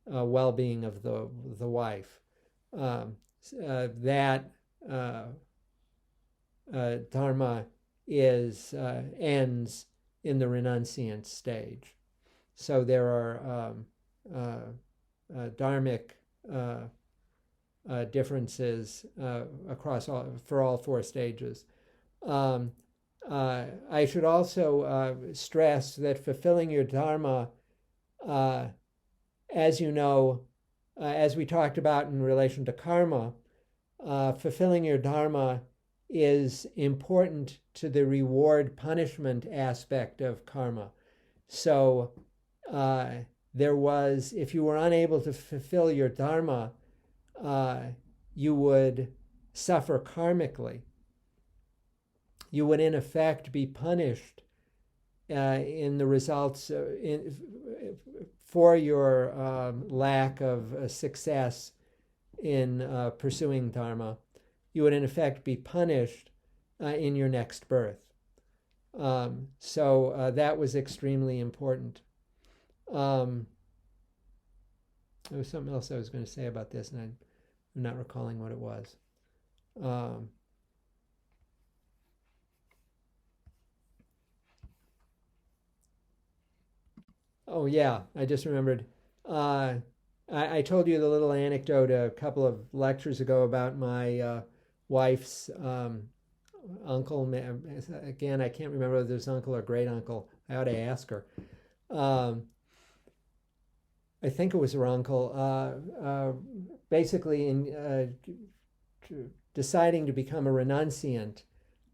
well-being of the wife. That dharma ends in the renunciant stage. So there are dharmic differences for all 4 stages. I should also stress that fulfilling your dharma, as you know, as we talked about in relation to karma, fulfilling your dharma is important to the reward-punishment aspect of karma. So if you were unable to fulfill your dharma, you would suffer karmically. You would in effect be punished in the results for your lack of success in pursuing Dharma, you would in effect be punished in your next birth. So that was extremely important. There was something else I was going to say about this, and I'm not recalling what it was. Oh yeah, I just remembered. I told you the little anecdote a couple of lectures ago about my wife's uncle. Again, I can't remember whether it's uncle or great uncle. I ought to ask her. I think it was her uncle. Basically, in deciding to become a renunciant,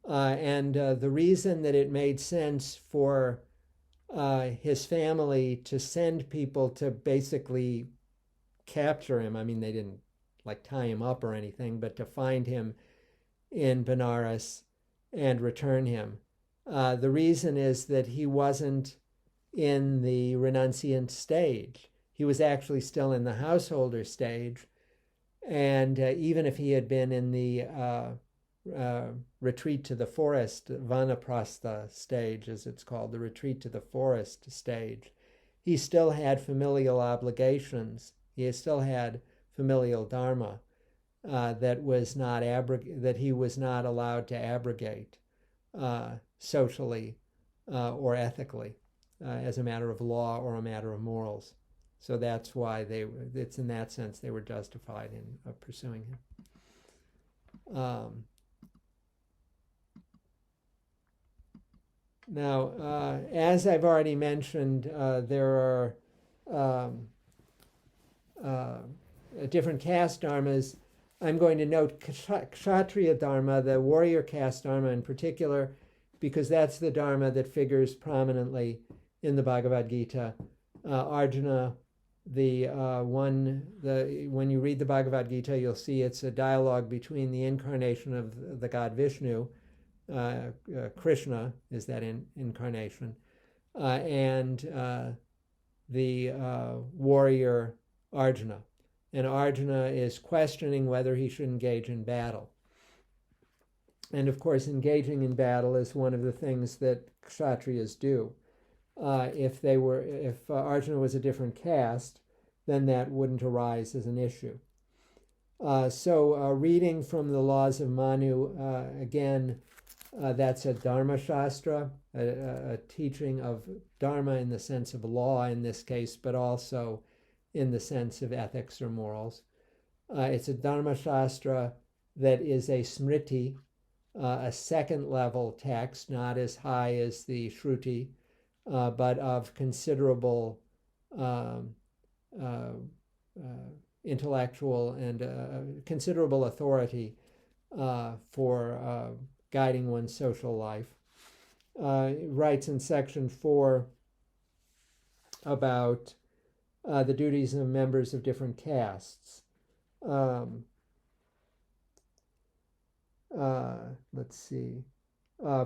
and the reason that it made sense for his family to send people to basically capture him. I mean, they didn't like tie him up or anything, but to find him in Benares and return him. The reason is that he wasn't in the renunciant stage. He was actually still in the householder stage. And even if he had been in the retreat to the forest, vanaprastha stage, as it's called, the retreat to the forest stage, he still had familial obligations. He still had familial dharma that he was not allowed to abrogate socially or ethically as a matter of law or a matter of morals. So that's why it's in that sense they were justified in pursuing him. Now, as I've already mentioned, there are different caste dharmas. I'm going to note Kshatriya Dharma, the warrior caste Dharma in particular, because that's the Dharma that figures prominently in the Bhagavad Gita. Arjuna, when you read the Bhagavad Gita, you'll see it's a dialogue between the incarnation of the god Vishnu, Krishna is that incarnation, and the warrior Arjuna. And Arjuna is questioning whether he should engage in battle. And of course, engaging in battle is one of the things that Kshatriyas do. If Arjuna was a different caste, then that wouldn't arise as an issue. So reading from the laws of Manu, again, that's a Dharma Shastra, a teaching of Dharma in the sense of law in this case, but also in the sense of ethics or morals. It's a Dharma Shastra that is a Smriti, a second level text, not as high as the Shruti, but of considerable intellectual and considerable authority for guiding one's social life. It writes in section 4 about the duties of members of different castes. Let's see.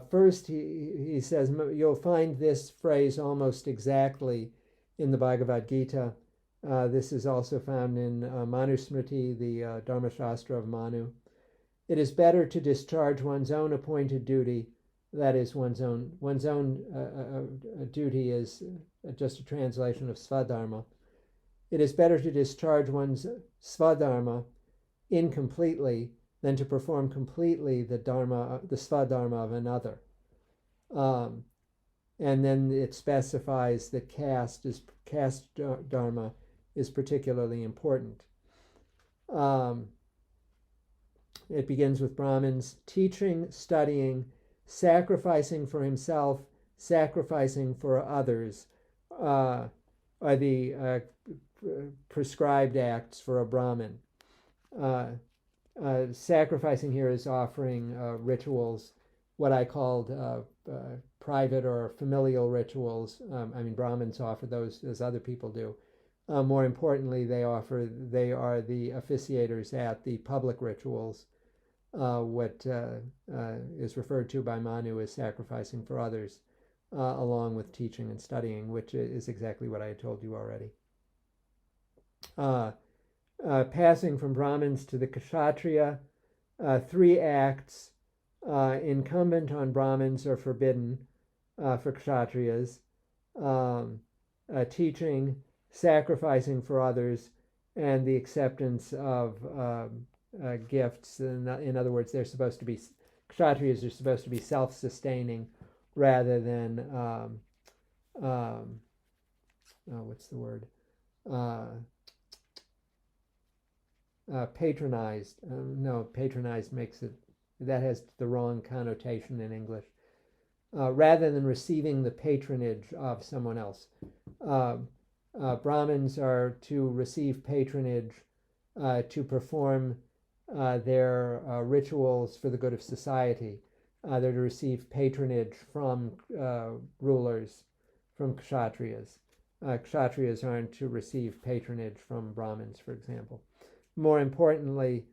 First, he says, you'll find this phrase almost exactly in the Bhagavad Gita. This is also found in Manusmriti, the Dharma Shastra of Manu. It is better to discharge one's own appointed duty, that is, one's own duty is just a translation of Svadharma. It is better to discharge one's Svadharma incompletely than to perform completely the Svadharma of another. And then it specifies that caste Dharma is particularly important. It begins with Brahmins teaching, studying, sacrificing for himself, sacrificing for others are the prescribed acts for a Brahmin. Sacrificing here is offering rituals, what I called private or familial rituals. Brahmins offer those as other people do. More importantly, they are the officiators at the public rituals, what is referred to by Manu as sacrificing for others. along with teaching and studying, which is exactly what I had told you already. Passing from Brahmins to the Kshatriya, 3 acts incumbent on Brahmins are forbidden for Kshatriyas: teaching, sacrificing for others, and the acceptance of gifts. In other words, Kshatriyas are supposed to be self-sustaining rather than what's the word? Patronized. No, patronized that has the wrong connotation in English. Rather than receiving the patronage of someone else. Brahmins are to receive patronage to perform their rituals for the good of society. They're to receive patronage from rulers, from Kshatriyas. Kshatriyas aren't to receive patronage from Brahmins, for example. More importantly,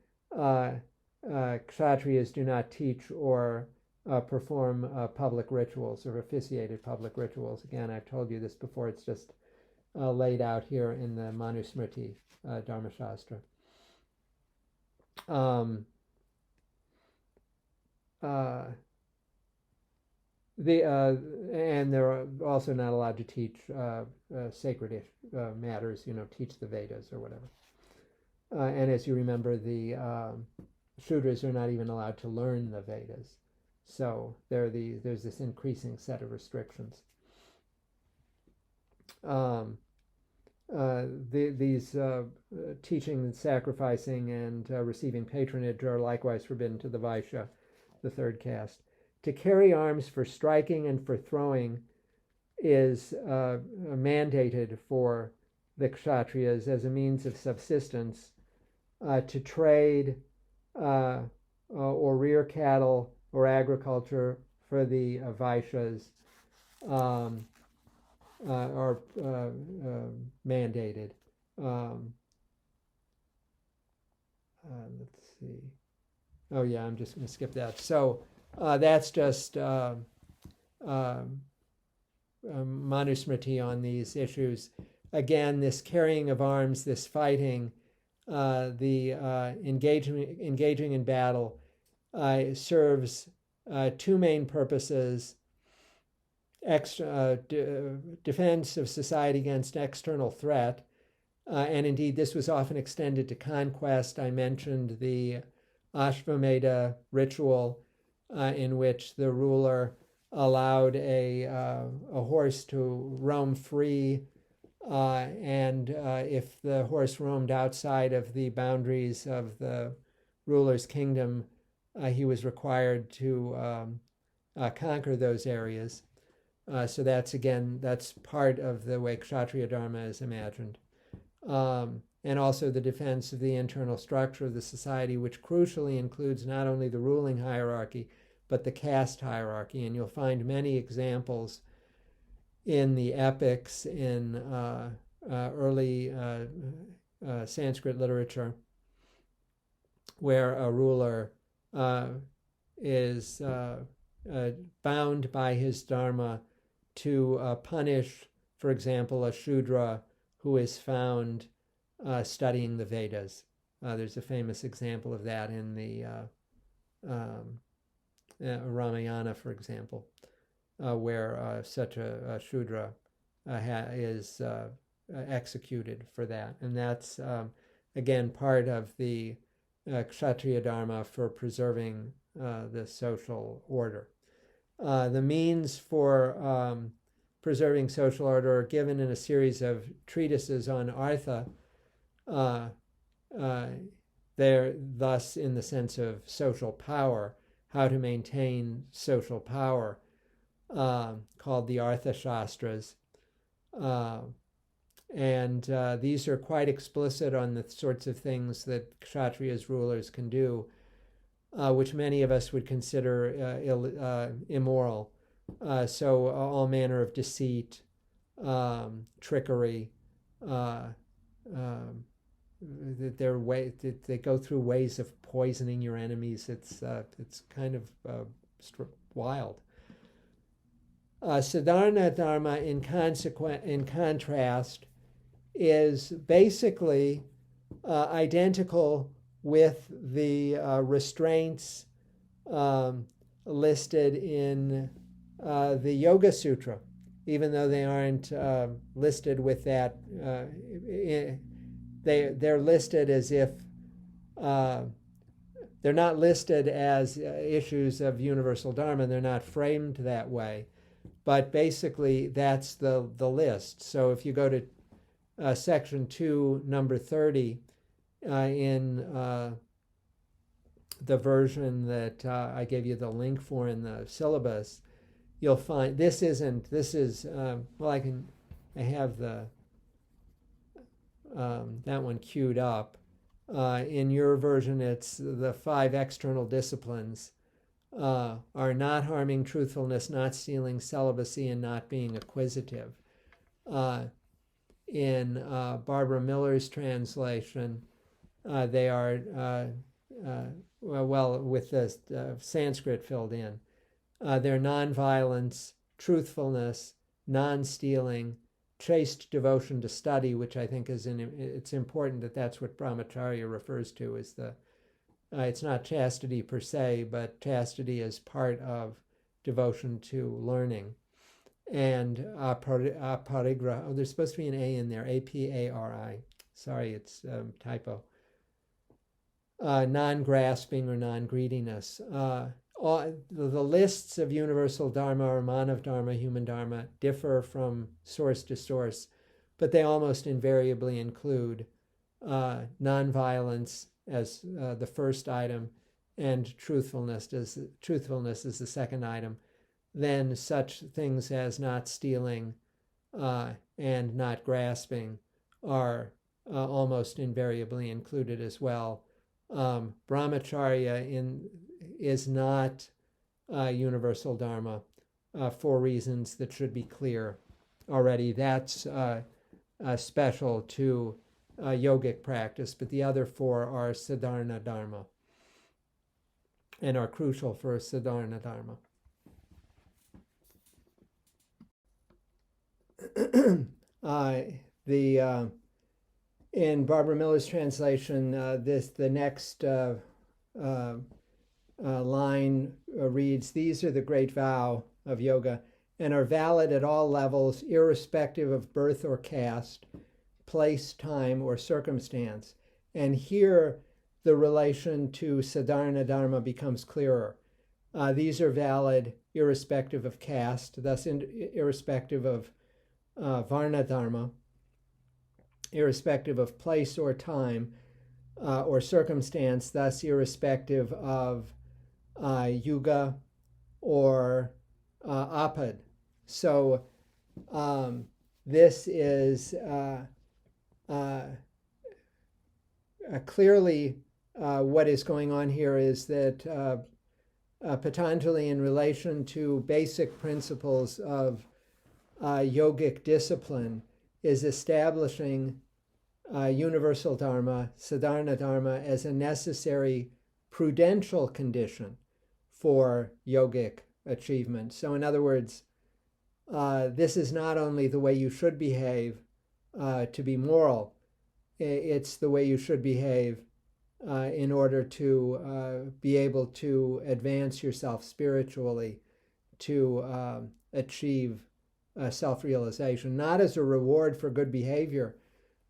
Kshatriyas do not teach or perform public rituals or officiated public rituals. Again, I've told you this before, it's just laid out here in the Manusmriti Dharma Shastra. And they're also not allowed to teach sacred matters, teach the Vedas or whatever. And as you remember, the Shudras are not even allowed to learn the Vedas. So there's this increasing set of restrictions. These teaching and sacrificing and receiving patronage are likewise forbidden to the Vaishya, the 3rd caste. To carry arms for striking and for throwing is mandated for the Kshatriyas as a means of subsistence. To trade or rear cattle or agriculture for the Vaishyas are mandated. Let's see. Oh yeah, I'm just going to skip that. So that's just Manusmriti on these issues. Again, this carrying of arms, this fighting, the engaging in battle serves 2 main purposes: defense of society against external threat, and indeed this was often extended to conquest. I mentioned the Ashvamedha ritual in which the ruler allowed a horse to roam free, and if the horse roamed outside of the boundaries of the ruler's kingdom, he was required to conquer those areas. So that's part of the way Kshatriya Dharma is imagined. And also the defense of the internal structure of the society, which crucially includes not only the ruling hierarchy, but the caste hierarchy. And you'll find many examples in the epics, in early Sanskrit literature, where a ruler is bound by his dharma to punish, for example, a Shudra who is found studying the Vedas. There's a famous example of that in the Ramayana, for example, where such a Shudra is executed for that. And that's, again, part of the Kshatriya Dharma for preserving the social order. The means for preserving social order are given in a series of treatises on Artha. They're thus in the sense of social power, how to maintain social power, called the Artha Shastras. And these are quite explicit on the sorts of things that Kshatriyas rulers can do, which many of us would consider immoral. So all manner of deceit, trickery, they go through ways of poisoning your enemies. It's kind of wild. Sadharana Dharma, in contrast, is basically identical with the restraints listed in the Yoga Sutra, even though they aren't listed with that. They're listed as if they're not listed as issues of universal Dharma. They're not framed that way. But basically, that's the list. So if you go to section 2, number 30, in the version that I gave you the link for in the syllabus, you'll find I have that one queued up. In your version, it's the 5 external disciplines are not harming, truthfulness, not stealing, celibacy, and not being acquisitive. In Barbara Miller's translation, they are, with the Sanskrit filled in, they're nonviolence, truthfulness, non-stealing, chaste devotion to study, which I think it's important that that's what brahmacharya refers to, is it's not chastity per se, but chastity as part of devotion to learning. And aparigraha, there's supposed to be an A in there, A-P-A-R-I. Sorry, it's typo. Non-grasping or non-greediness. The lists of universal Dharma or Manav Dharma, human Dharma, differ from source to source, but they almost invariably include nonviolence as the first item, and truthfulness is the second item. Then such things as not stealing and not grasping are almost invariably included as well. Brahmacharya is not universal Dharma for reasons that should be clear already. That's special to yogic practice, but the other 4 are Sadharana Dharma and are crucial for Sadharana Dharma. In Barbara Miller's translation, the next line reads, "These are the great vow of yoga and are valid at all levels, irrespective of birth or caste, place, time, or circumstance." And here the relation to Sadharana Dharma becomes clearer. These are valid irrespective of caste, thus irrespective of Varna Dharma, irrespective of place or time or circumstance, thus irrespective of yuga or apad. So this is clearly what is going on here is that Patanjali, in relation to basic principles of yogic discipline, is establishing universal Dharma, Sadharana Dharma, as a necessary prudential condition for yogic achievement. So in other words, this is not only the way you should behave to be moral, it's the way you should behave in order to be able to advance yourself spiritually, to achieve self-realization, not as a reward for good behavior,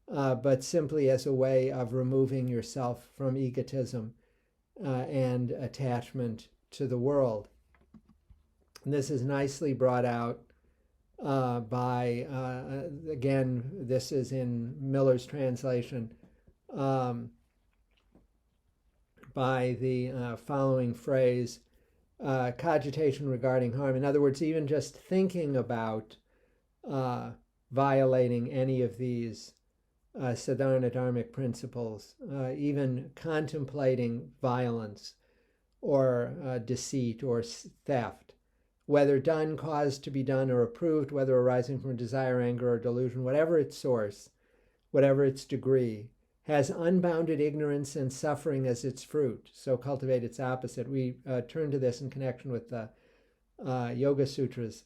but simply as a way of removing yourself from egotism and attachment to the world. And this is nicely brought out by, again, this is in Miller's translation, by the following phrase, cogitation regarding harm. In other words, even just thinking about violating any of these Sadharana Dharmic principles, even contemplating violence or deceit or theft, whether done, caused to be done, or approved, whether arising from desire, anger, or delusion, whatever its source, whatever its degree, has unbounded ignorance and suffering as its fruit. So cultivate its opposite. We turn to this in connection with the Yoga Sutras.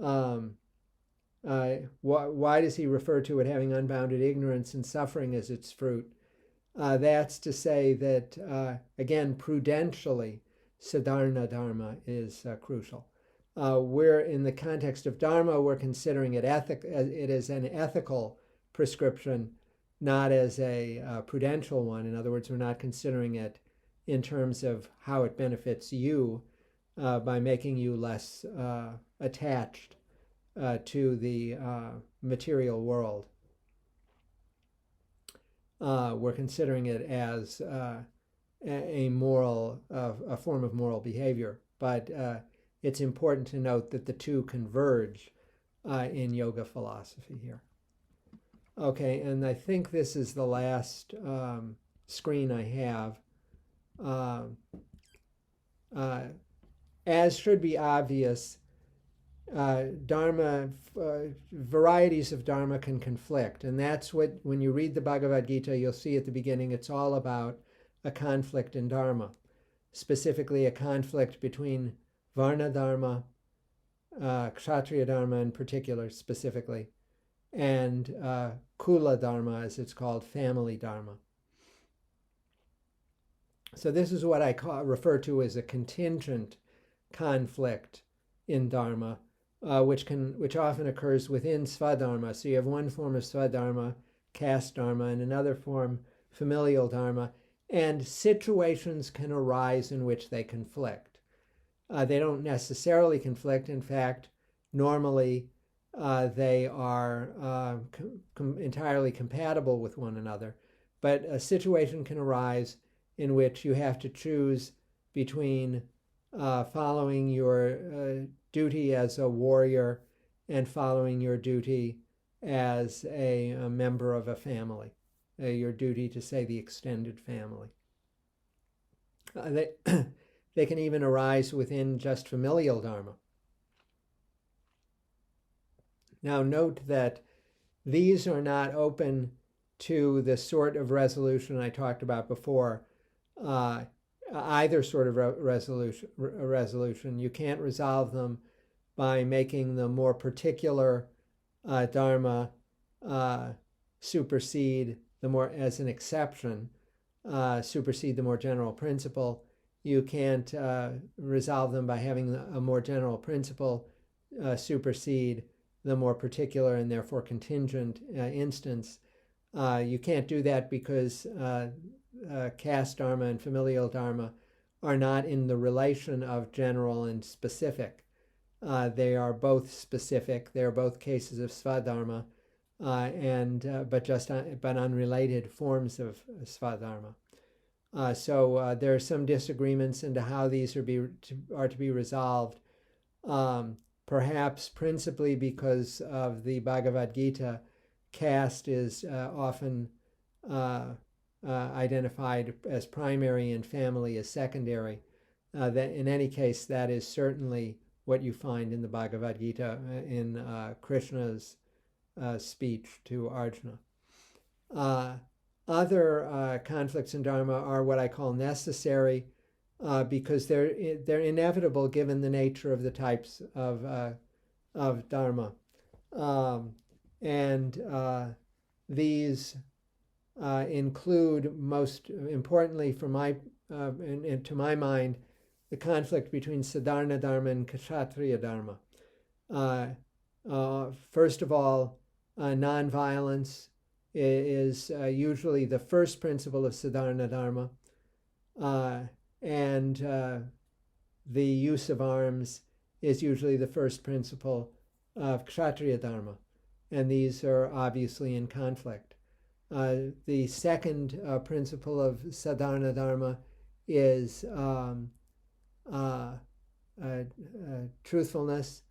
Um, why does he refer to it having unbounded ignorance and suffering as its fruit? That's to say that, again, prudentially, sadharana dharma is crucial. We're in the context of dharma, we're considering it as an ethical prescription, not as a prudential one. In other words, we're not considering it in terms of how it benefits you by making you less attached to the material world. We're considering it as a form of moral behavior. But it's important to note that the two converge in yoga philosophy here. Okay, and I think this is the last screen I have. As should be obvious, Dharma, varieties of Dharma can conflict. And that's what, when you read the Bhagavad Gita, you'll see at the beginning, it's all about a conflict in Dharma, specifically a conflict between Varna Dharma, Kshatriya Dharma in particular, specifically, and Kula Dharma, as it's called, family Dharma. So this is what I refer to as a contingent conflict in Dharma, which often occurs within Svadharma. So you have one form of Svadharma, caste Dharma, and another form, familial Dharma, and situations can arise in which they conflict. They don't necessarily conflict. In fact, normally they are entirely compatible with one another. But a situation can arise in which you have to choose between following your duty as a warrior and following your duty as a member of a family, your duty to, say, the extended family. They can even arise within just familial Dharma. Now note that these are not open to the sort of resolution I talked about before, either sort of resolution. You can't resolve them by making the more particular Dharma supersede the more, as an exception, supersede the more general principle. You can't resolve them by having a more general principle supersede the more particular and therefore contingent instance. You can't do that because caste Dharma and familial Dharma are not in the relation of general and specific. They are both specific. They are both cases of Svadharma, but unrelated forms of Svadharma. So there are some disagreements into how these are to be resolved, perhaps principally because of the Bhagavad Gita. Caste is often identified as primary and family as secondary. That in any case, that is certainly what you find in the Bhagavad Gita in Krishna's speech to Arjuna. Other conflicts in Dharma are what I call necessary because they're inevitable given the nature of the types of Dharma. These include, most importantly, to my mind, the conflict between Sadharana Dharma and Kshatriya Dharma. First of all, nonviolence is usually the first principle of Sadharana Dharma, and the use of arms is usually the first principle of Kshatriya Dharma, and these are obviously in conflict. The second principle of Sadharana Dharma is truthfulness.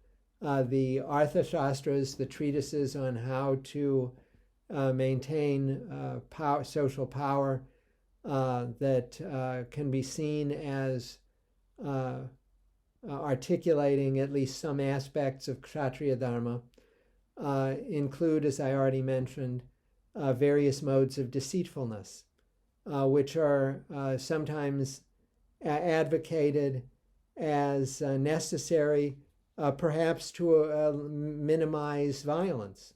The Arthashastras, the treatises on how to maintain social power that can be seen as articulating at least some aspects of Kshatriya Dharma, include, as I already mentioned, various modes of deceitfulness, which are sometimes advocated as necessary perhaps to minimize violence.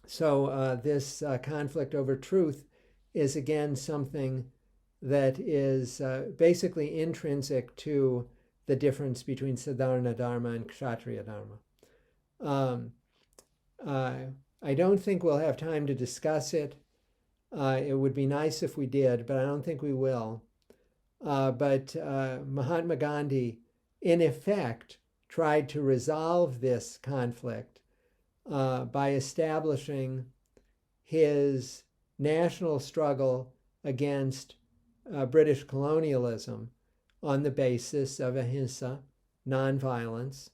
So this conflict over truth is again something that is basically intrinsic to the difference between Sadharana Dharma and Kshatriya Dharma. I don't think we'll have time to discuss it. It would be nice if we did, but I don't think we will. But Mahatma Gandhi, in effect, tried to resolve this conflict by establishing his national struggle against British colonialism on the basis of ahimsa, nonviolence,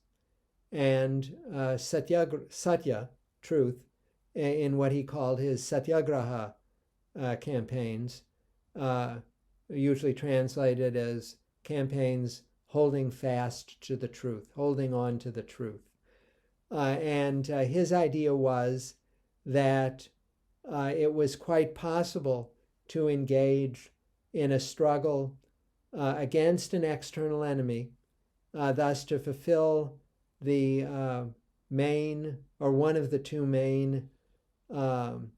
and satya, truth, in what he called his satyagraha campaigns, usually translated as campaigns holding fast to the truth, holding on to the truth. And his idea was that it was quite possible to engage in a struggle against an external enemy, thus to fulfill the main, or one of the two main dharmic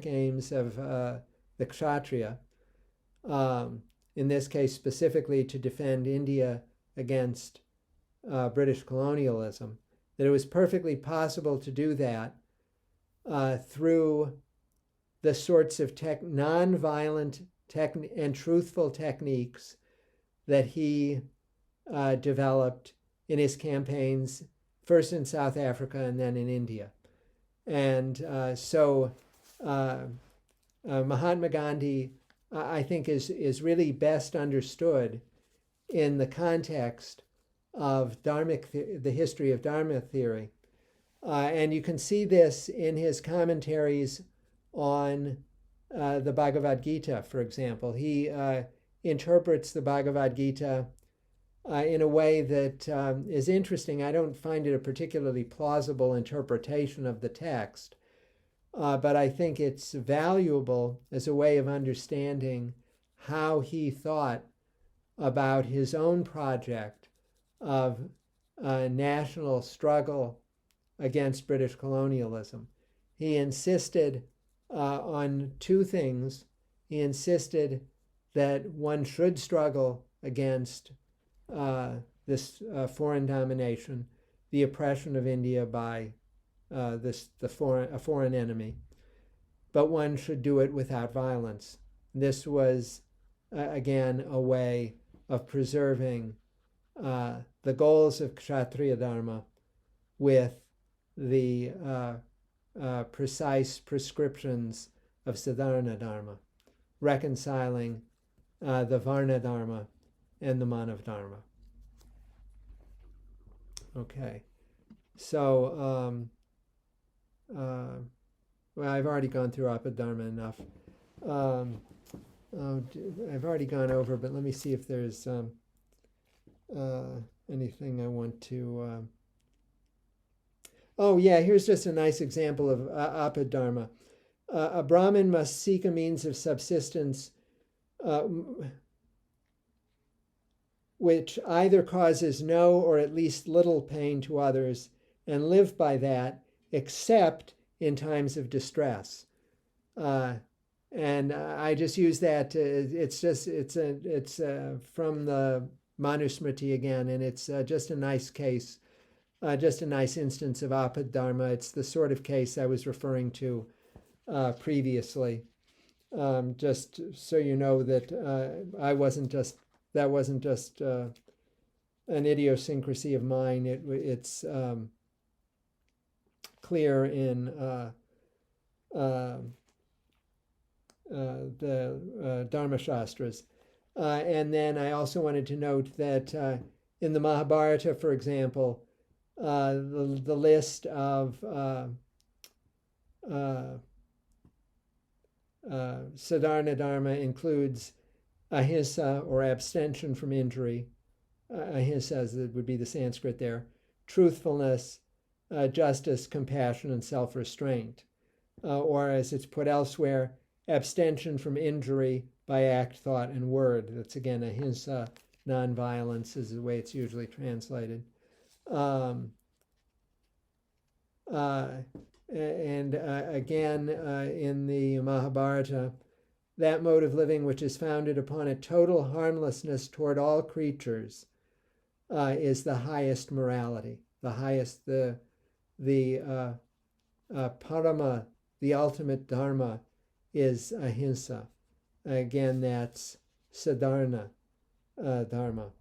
aims of the Kshatriya, in this case specifically to defend India against British colonialism, that it was perfectly possible to do that through the sorts of nonviolent and truthful techniques that he developed in his campaigns, first in South Africa and then in India. And so Mahatma Gandhi, I think, is really best understood in the context of the history of Dharma theory. And you can see this in his commentaries on the Bhagavad Gita, for example. He interprets the Bhagavad Gita in a way that is interesting. I don't find it a particularly plausible interpretation of the text, but I think it's valuable as a way of understanding how he thought about his own project of national struggle against British colonialism. He insisted on two things. He insisted that one should struggle against this foreign domination, the oppression of India by a foreign enemy, but one should do it without violence. This was, again, a way of preserving the goals of Kshatriya Dharma with the precise prescriptions of Sadharana Dharma, reconciling the Varna Dharma and the Manav Dharma. Okay, so well, I've already gone through Apadharma enough. I've already gone over, but let me see if there's anything I want to. Oh yeah, here's just a nice example of Apadharma. A Brahmin must seek a means of subsistence which either causes no or at least little pain to others, and live by that, except in times of distress. And I just use that. It's from the Manusmriti again, and it's just a nice case, just a nice instance of Apadharma. It's the sort of case I was referring to previously. Just so you know that that wasn't just an idiosyncrasy of mine. It's clear in the Dharma Shastras. And then I also wanted to note that in the Mahabharata, for example, the list of Sadharana Dharma includes ahimsa, or abstention from injury. Ahimsa, as it would be the Sanskrit there. Truthfulness, justice, compassion, and self-restraint. Or as it's put elsewhere, abstention from injury by act, thought, and word. That's again ahimsa, nonviolence is the way it's usually translated. Again, in the Mahabharata, that mode of living which is founded upon a total harmlessness toward all creatures is the highest morality, the highest, the parama, the ultimate dharma is ahimsa. Again, that's sadharana dharma.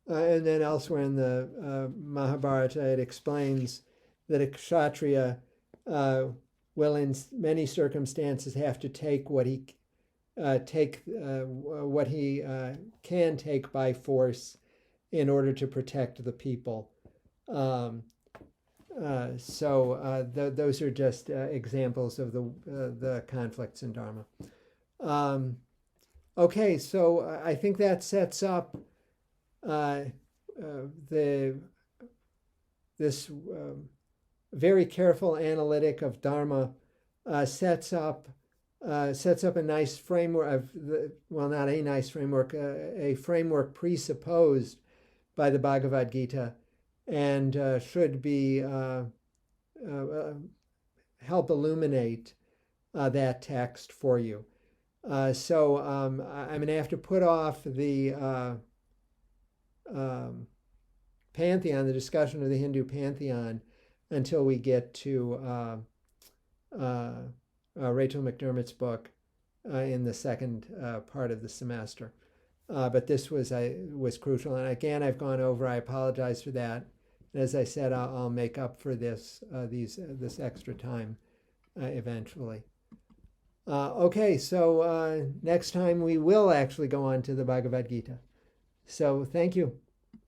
And then elsewhere in the Mahabharata, it explains that a kshatriya will, in many circumstances, have to take what he can take by force in order to protect the people. Those are just examples of the conflicts in Dharma. Okay, so I think that sets up this very careful analytic of Dharma sets up a nice framework of not a nice framework, a framework presupposed by the Bhagavad Gita, and should be help illuminate that text for you. So I'm going to have to put off the pantheon, the discussion of the Hindu pantheon, until we get to Rachel McDermott's book in the second part of the semester. But this was crucial, and again, I've gone over. I apologize for that. And as I said, I'll make up for this extra time eventually. Okay, so next time we will actually go on to the Bhagavad Gita. So thank you.